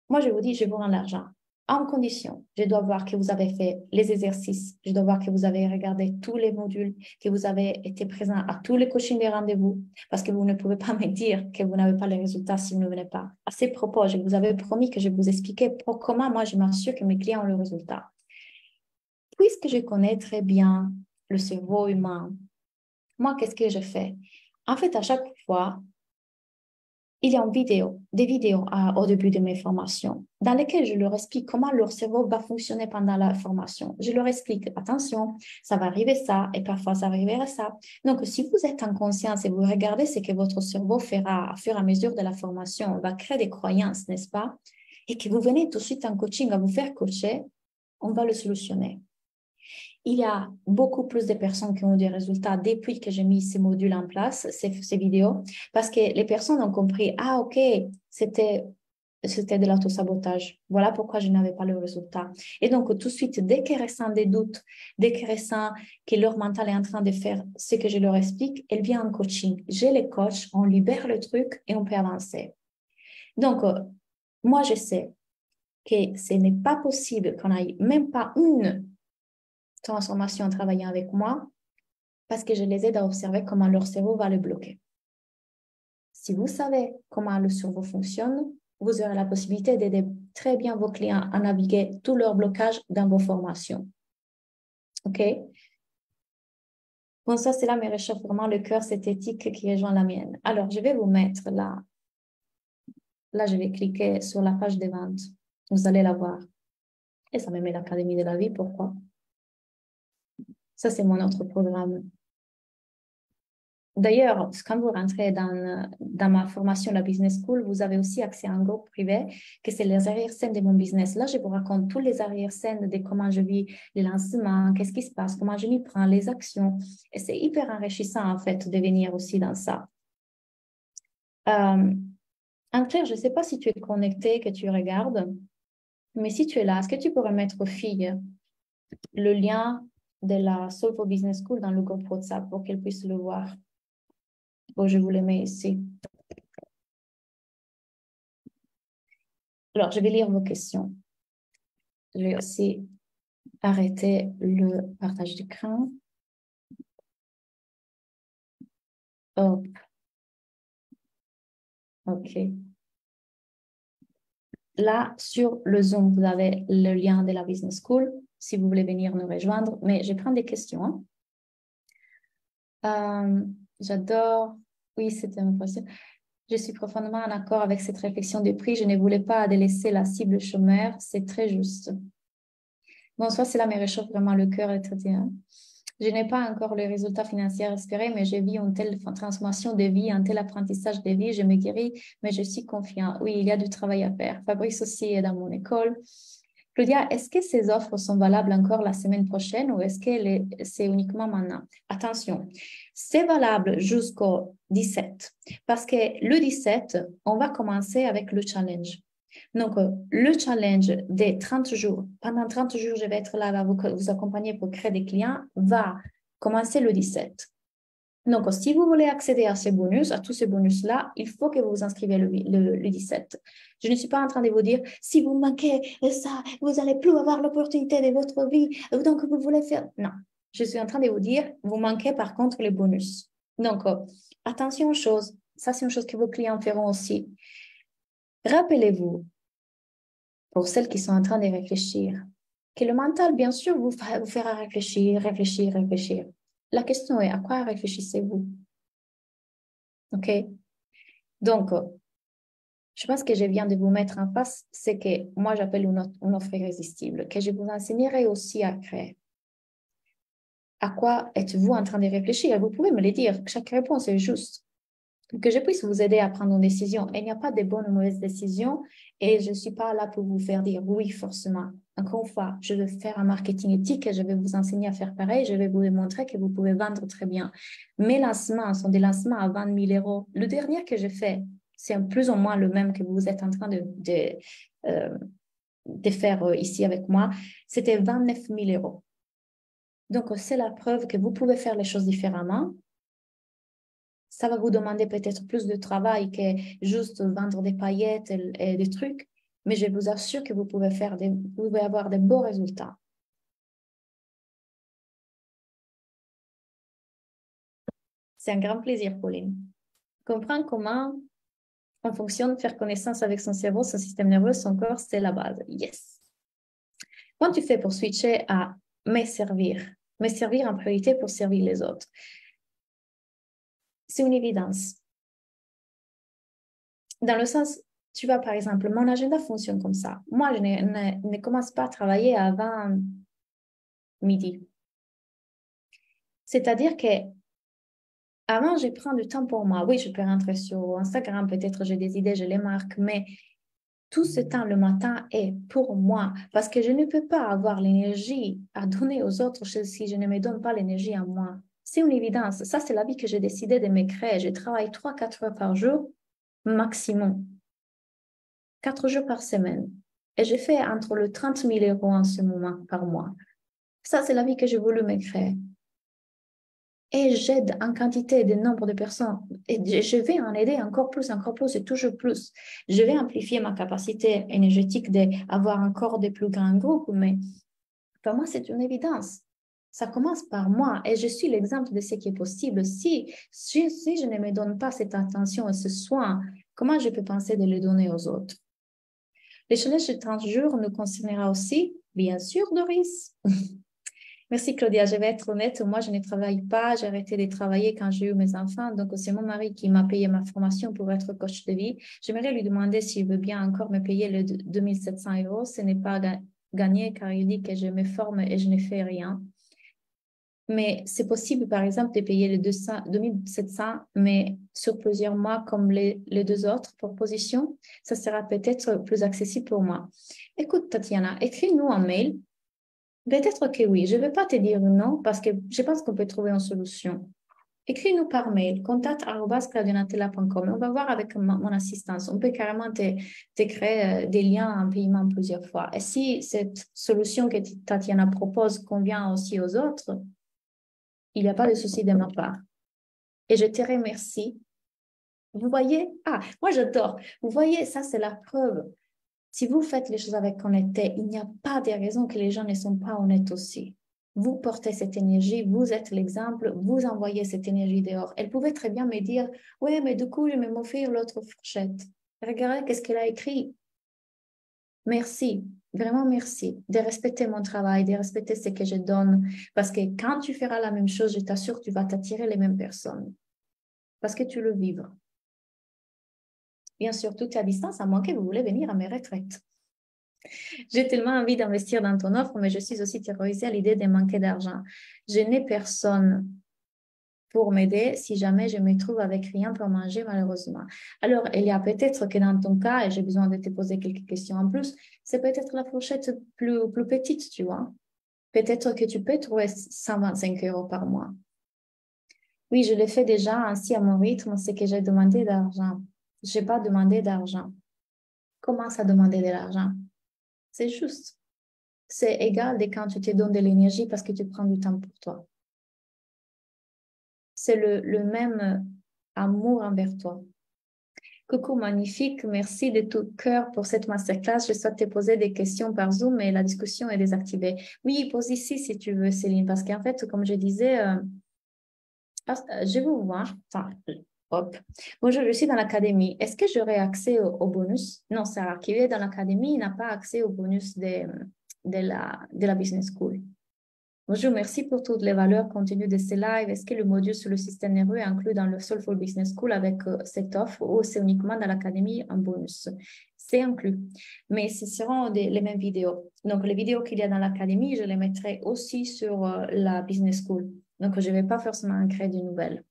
moi, je vous dis, je vous rends l'argent. En condition, je dois voir que vous avez fait les exercices, je dois voir que vous avez regardé tous les modules, que vous avez été présent à tous les coachings des rendez-vous, parce que vous ne pouvez pas me dire que vous n'avez pas les résultats si vous ne venez pas. À ces propos, je vous avais promis que je vous expliquais comment moi je m'assure que mes clients ont le résultat. Puisque je connais très bien le cerveau humain, moi, qu'est-ce que je fais? En fait, à chaque fois, il y a des vidéos au début de mes formations dans lesquelles je leur explique comment leur cerveau va fonctionner pendant la formation. Je leur explique, attention, ça va arriver ça et parfois ça arrivera ça. Donc, si vous êtes en conscience et vous regardez ce que votre cerveau fera au fur et à mesure de la formation, on va créer des croyances, n'est-ce pas? Et que vous venez tout de suite en coaching à vous faire coacher, on va le solutionner. Il y a beaucoup plus de personnes qui ont des résultats depuis que j'ai mis ces modules en place, ces vidéos, parce que les personnes ont compris, ah ok, c'était de l'autosabotage. Voilà pourquoi je n'avais pas le résultat. Et donc, tout de suite, dès qu'elles ressentent des doutes, dès qu'elles ressentent que leur mental est en train de faire ce que je leur explique, elles viennent en coaching. Je les coach, on libère le truc et on peut avancer. Donc, moi, je sais que ce n'est pas possible qu'on n'aille même pas une transformation en travaillant avec moi parce que je les aide à observer comment leur cerveau va le bloquer. Si vous savez comment le cerveau fonctionne, vous aurez la possibilité d'aider très bien vos clients à naviguer tous leurs blocages dans vos formations. OK? Bon, ça, c'est là mes recherches, vraiment le cœur, cette éthique qui rejoint la mienne. Alors, je vais vous mettre là. Là, je vais cliquer sur la page des ventes. Vous allez la voir. Et ça me met l'Académie de la vie. Pourquoi? Ça, c'est mon autre programme. D'ailleurs, quand vous rentrez dans ma formation, la Business School, vous avez aussi accès à un groupe privé que c'est les arrière-scènes de mon business. Là, je vous raconte tous les arrière-scènes de comment je vis les lancements, qu'est-ce qui se passe, comment je m'y prends, les actions. Et c'est hyper enrichissant, en fait, de venir aussi dans ça. Anne-Claire, je ne sais pas si tu es connectée, que tu regardes, mais si tu es là, est-ce que tu pourrais mettre aux filles le lien de la Solvo Business School dans le groupe WhatsApp pour qu'elles puissent le voir? Bon, je vous le mets ici. Alors, je vais lire vos questions. Je vais aussi arrêter le partage d'écran. Hop. OK. Là, sur le Zoom, vous avez le lien de la Business School si vous voulez venir nous rejoindre. Mais je prends des questions. J'adore. Oui, c'était une question. Je suis profondément en accord avec cette réflexion de prix. Je ne voulais pas délaisser la cible chômeur. C'est très juste. Bon, soit c'est là, mais réchauffe vraiment le cœur et traité. Je n'ai pas encore le résultat financier espéré, mais je vis une telle transformation de vie, un tel apprentissage de vie. Je me guéris, mais je suis confiant. Oui, il y a du travail à faire. Fabrice aussi est dans mon école. Claudia, est-ce que ces offres sont valables encore la semaine prochaine ou est-ce que c'est uniquement maintenant? Attention, c'est valable jusqu'au 17 parce que le 17, on va commencer avec le challenge. Donc, le challenge des 30 jours, pendant 30 jours, je vais être là à vous accompagner pour créer des clients, va commencer le 17. Donc, si vous voulez accéder à ces bonus, à tous ces bonus-là, il faut que vous vous inscrivez le 17. Je ne suis pas en train de vous dire, si vous manquez ça, vous n'allez plus avoir l'opportunité de votre vie, donc vous voulez faire... Non, je suis en train de vous dire, vous manquez par contre les bonus. Donc, attention aux choses. Ça, c'est une chose que vos clients feront aussi. Rappelez-vous, pour celles qui sont en train de réfléchir, que le mental, bien sûr, vous fera réfléchir. La question est, à quoi réfléchissez-vous? OK? Donc, je pense que je viens de vous mettre en face ce que moi j'appelle une offre irrésistible, que je vous enseignerai aussi à créer. À quoi êtes-vous en train de réfléchir? Vous pouvez me le dire, chaque réponse est juste. Que je puisse vous aider à prendre une décision. Il n'y a pas de bonne ou mauvaise décision et je ne suis pas là pour vous faire dire oui, forcément. Encore une fois, je vais faire un marketing éthique et je vais vous enseigner à faire pareil. Je vais vous démontrer que vous pouvez vendre très bien. Mes lancements sont des lancements à 20 000 euros. Le dernier que j'ai fait, c'est plus ou moins le même que vous êtes en train de faire ici avec moi. C'était 29 000 euros. Donc, c'est la preuve que vous pouvez faire les choses différemment. Ça va vous demander peut-être plus de travail que juste vendre des paillettes et des trucs, mais je vous assure que vous pouvez avoir de beaux résultats. C'est un grand plaisir, Pauline. Comprendre comment on fonctionne, faire connaissance avec son cerveau, son système nerveux, son corps, c'est la base. Yes. Quand tu fais pour switcher à me servir en priorité pour servir les autres, c'est une évidence. Dans le sens, tu vois, par exemple, mon agenda fonctionne comme ça. Moi, je ne commence pas à travailler avant midi. C'est-à-dire que avant, je prends du temps pour moi. Oui, je peux rentrer sur Instagram, peut-être j'ai des idées, je les marque, mais tout ce temps le matin est pour moi parce que je ne peux pas avoir l'énergie à donner aux autres si je ne me donne pas l'énergie à moi. C'est une évidence. Ça, c'est la vie que j'ai décidé de me créer. Je travaille 3-4 heures par jour, maximum. 4 jours par semaine. Et je fais entre le 30 000 euros en ce moment par mois. Ça, c'est la vie que j'ai voulu me créer. Et j'aide en quantité de nombre de personnes. Et je vais en aider encore plus et toujours plus. Je vais amplifier ma capacité énergétique d'avoir encore de plus grands groupes, mais pour moi, c'est une évidence. Ça commence par moi et je suis l'exemple de ce qui est possible. Si je ne me donne pas cette attention et ce soin, comment je peux penser de le donner aux autres? Le challenge de 30 jours nous concernera aussi, bien sûr, Doris. Merci Claudia, je vais être honnête, moi je ne travaille pas, j'ai arrêté de travailler quand j'ai eu mes enfants, donc c'est mon mari qui m'a payé ma formation pour être coach de vie. J'aimerais lui demander s'il veut bien encore me payer les 2 700 euros, ce n'est pas gagné car il dit que je me forme et je ne fais rien. Mais c'est possible par exemple de payer les 2 700, mais sur plusieurs mois comme les deux autres propositions, ça sera peut-être plus accessible pour moi. Écoute Tatiana, écris-nous un mail. Peut-être que oui, je ne vais pas te dire non parce que je pense qu'on peut trouver une solution. Écris-nous par mail, contact@claudionatella.com. On va voir avec mon assistance. On peut carrément te créer des liens en paiement plusieurs fois. Et si cette solution que Tatiana propose convient aussi aux autres, il n'y a pas de souci de ma part. Et je te remercie. Vous voyez? Ah, moi j'adore. Vous voyez, ça c'est la preuve. Si vous faites les choses avec honnêteté, il n'y a pas de raison que les gens ne sont pas honnêtes aussi. Vous portez cette énergie, vous êtes l'exemple, vous envoyez cette énergie dehors. Elle pouvait très bien me dire, oui, mais du coup, je vais m'offrir l'autre fourchette. Regardez qu'est-ce qu'elle a écrit. Merci, vraiment merci de respecter mon travail, de respecter ce que je donne. Parce que quand tu feras la même chose, je t'assure, tu vas t'attirer les mêmes personnes. Parce que tu le vivres. Bien sûr, tout est à distance, à moins que vous voulez venir à mes retraites. J'ai tellement envie d'investir dans ton offre, mais je suis aussi terrorisée à l'idée de manquer d'argent. Je n'ai personne pour m'aider si jamais je me trouve avec rien pour manger, malheureusement. Alors, il y a peut-être que dans ton cas, et j'ai besoin de te poser quelques questions en plus, c'est peut-être la fourchette plus petite, tu vois. Peut-être que tu peux trouver 125 euros par mois. Oui, je l'ai fait déjà ainsi à mon rythme, c'est que j'ai demandé d'argent. Je n'ai pas demandé d'argent. Commence à demander de l'argent. C'est juste. C'est égal de quand tu te donnes de l'énergie parce que tu prends du temps pour toi. C'est le même amour envers toi. Coucou, magnifique. Merci de tout cœur pour cette masterclass. Je souhaite te poser des questions par Zoom, mais la discussion est désactivée. Oui, pose ici si tu veux, Céline, parce qu'en fait, comme je disais, je vais vous voir. Enfin, hop. Bonjour, je suis dans l'académie. Est-ce que j'aurai accès au bonus? Non, Sarah, qui est dans l'académie, n'a pas accès au bonus de la Business School. Bonjour, merci pour toutes les valeurs contenues de ces lives. Est-ce que le module sur le système nerveux est inclus dans le Soulful Business School avec cette offre ou c'est uniquement dans l'académie en bonus? C'est inclus, mais ce seront les mêmes vidéos. Donc, les vidéos qu'il y a dans l'académie, je les mettrai aussi sur la Business School. Donc, je ne vais pas forcément créer de nouvelles.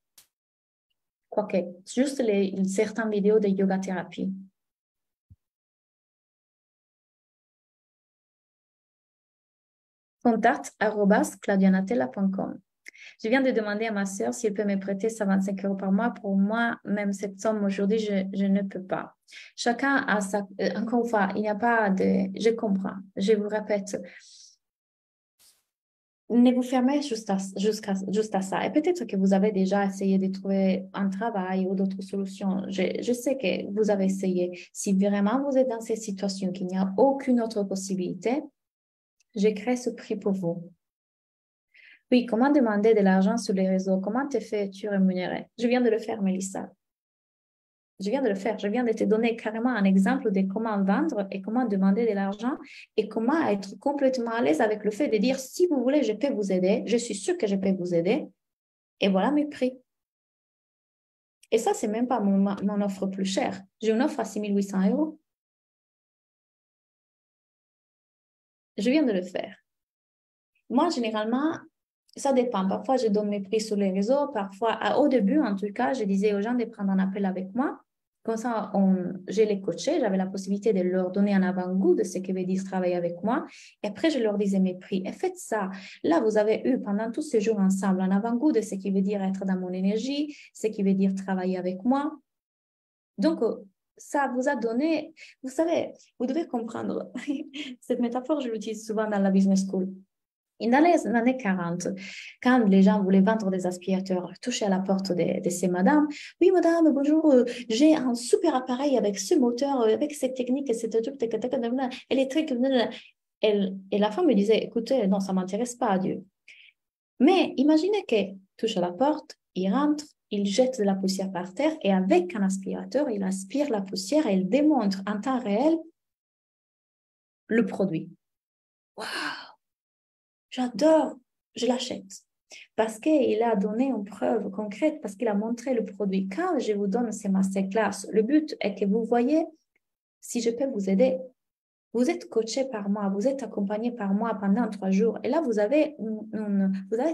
Quoique, juste certaines vidéos de yoga thérapie. contact@claudianatella.com. Je viens de demander à ma sœur si elle peut me prêter 125 € par mois. Pour moi, même cette somme aujourd'hui, je ne peux pas. Chacun a sa... encore une fois, il n'y a pas de... Je comprends. Je vous répète. Ne vous fermez juste à ça. Et peut-être que vous avez déjà essayé de trouver un travail ou d'autres solutions. Je sais que vous avez essayé. Si vraiment vous êtes dans cette situation, qu'il n'y a aucune autre possibilité, je crée ce prix pour vous. Oui, comment demander de l'argent sur les réseaux? Comment te fais-tu rémunérer? Je viens de le faire, Mélissa. Je viens de le faire. Je viens de te donner carrément un exemple de comment vendre et comment demander de l'argent et comment être complètement à l'aise avec le fait de dire si vous voulez, je peux vous aider. Je suis sûre que je peux vous aider. Et voilà mes prix. Et ça, c'est même pas mon offre plus chère. J'ai une offre à 6 800 €. Je viens de le faire. Moi, généralement, ça dépend. Parfois, je donne mes prix sur les réseaux. Parfois, au début, en tout cas, je disais aux gens de prendre un appel avec moi. Comme ça, je les coachais. J'avais la possibilité de leur donner un avant-goût de ce que veut dire travailler avec moi. Et après, je leur disais mes prix. Et faites ça. Là, vous avez eu pendant tous ces jours ensemble un avant-goût de ce qui veut dire être dans mon énergie, ce qui veut dire travailler avec moi. Donc, ça vous a donné... Vous savez, vous devez comprendre. Cette métaphore, je l'utilise souvent dans la business school. Dans les années 40, quand les gens voulaient vendre des aspirateurs, toucher à la porte de ces madames, oui, madame, bonjour, j'ai un super appareil avec ce moteur, avec cette technique, électrique. Et la femme me disait, écoutez, non, ça ne m'intéresse pas, adieu. Mais imaginez qu'il touche à la porte, il rentre, il jette de la poussière par terre et avec un aspirateur, il aspire la poussière et il démontre en temps réel le produit. Waouh! J'adore, je l'achète. Parce qu'il a donné une preuve concrète, parce qu'il a montré le produit. Quand je vous donne ces masterclass, le but est que vous voyez si je peux vous aider. Vous êtes coaché par moi, vous êtes accompagné par moi pendant 3 jours. Et là, vous avez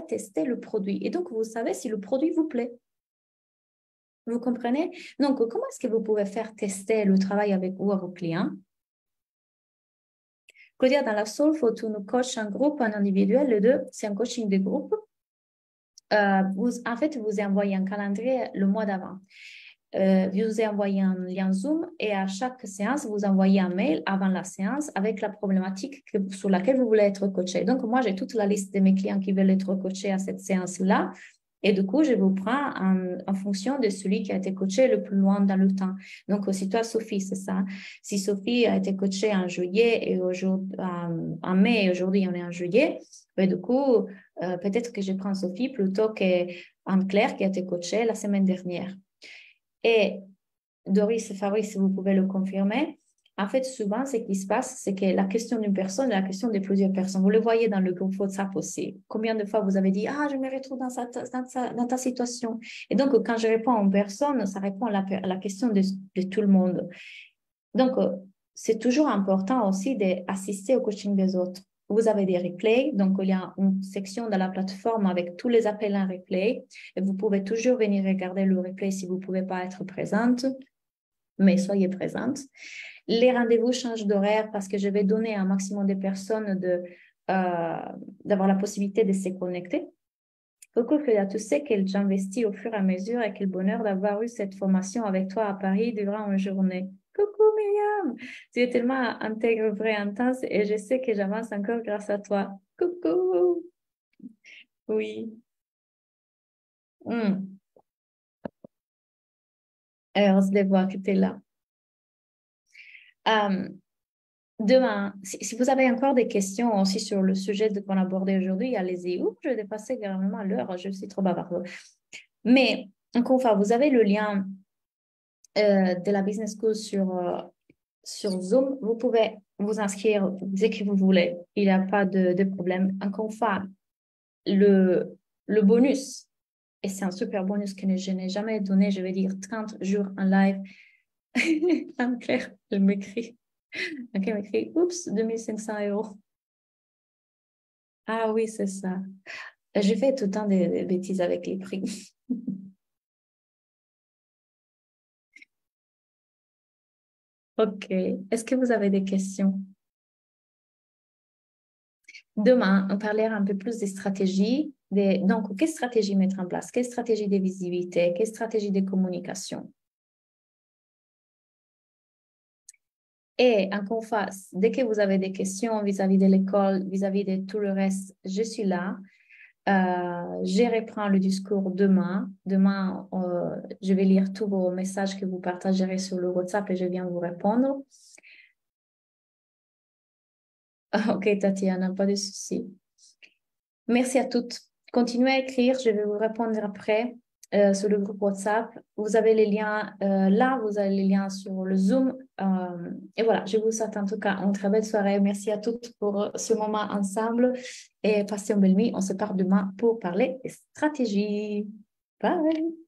testé le produit. Et donc, vous savez si le produit vous plaît. Vous comprenez? Donc, comment est-ce que vous pouvez faire tester le travail avec vous à vos clients? Claudia, dans la Soul, faut tu nous coaches en groupe, en individuel, les deux, c'est un coaching de groupe. En fait, vous envoyez un calendrier le mois d'avant. Vous envoyez un lien Zoom et à chaque séance, vous envoyez un mail avant la séance avec la problématique sur laquelle vous voulez être coaché. Donc, moi, j'ai toute la liste de mes clients qui veulent être coachés à cette séance-là. Et du coup, je vous prends en fonction de celui qui a été coaché le plus loin dans le temps. Donc, si toi, Sophie, c'est ça. Si Sophie a été coachée en juillet et en mai et aujourd'hui, on est en juillet, et du coup, peut-être que je prends Sophie plutôt qu'Anne-Claire qui a été coachée la semaine dernière. Et Doris et Fabrice, si vous pouvez le confirmer, en fait, souvent, ce qui se passe, c'est que la question d'une personne est la question de plusieurs personnes. Vous le voyez dans le groupe WhatsApp aussi. Combien de fois vous avez dit « Ah, je me retrouve dans ta situation ». Et donc, quand je réponds à une personne, ça répond à la question de tout le monde. Donc, c'est toujours important aussi d'assister au coaching des autres. Vous avez des replays, donc il y a une section dans la plateforme avec tous les appels en replay. Et vous pouvez toujours venir regarder le replay si vous ne pouvez pas être présente, mais soyez présente. Les rendez-vous changent d'horaire parce que je vais donner à un maximum de personnes d'avoir la possibilité de se connecter. Coucou Claudia, tu sais que j'investis au fur et à mesure et quel bonheur d'avoir eu cette formation avec toi à Paris durant une journée. Coucou Myriam, tu es tellement intègre, vraie, intense et je sais que j'avance encore grâce à toi. Coucou. Oui. Heureuse de voir que tu es là. Demain, si vous avez encore des questions aussi sur le sujet qu'on a abordé aujourd'hui, allez-y. Je vais dépasser carrément l'heure, je suis trop bavarde. Mais encore une fois, vous avez le lien de la Business School sur sur Zoom, vous pouvez vous inscrire dès que vous voulez. Il n'y a pas de problème. Encore une fois, le bonus, et c'est un super bonus que je n'ai jamais donné, je vais dire 30 jours en live. Anne-Claire, je m'écris. Ok, m'écrit, oups, 2500 €. Ah oui, c'est ça. Je fais tout le temps des bêtises avec les prix. Ok. Est-ce que vous avez des questions? Demain, on parlera un peu plus des stratégies. Donc, quelle stratégie mettre en place? Quelle stratégie de visibilité? Quelle stratégie de communication? Et encore une fois, dès que vous avez des questions vis-à-vis de l'école, vis-à-vis de tout le reste, je suis là. Je reprends le discours demain. Demain, je vais lire tous vos messages que vous partagerez sur le WhatsApp et je viens vous répondre. Ok, Tatiana, pas de souci. Merci à toutes. Continuez à écrire, je vais vous répondre après sur le groupe WhatsApp. Vous avez les liens là, vous avez les liens sur le Zoom. Et voilà, je vous souhaite en tout cas une très belle soirée. Merci à toutes pour ce moment ensemble et passez une belle nuit. On se parle demain pour parler stratégie. Bye!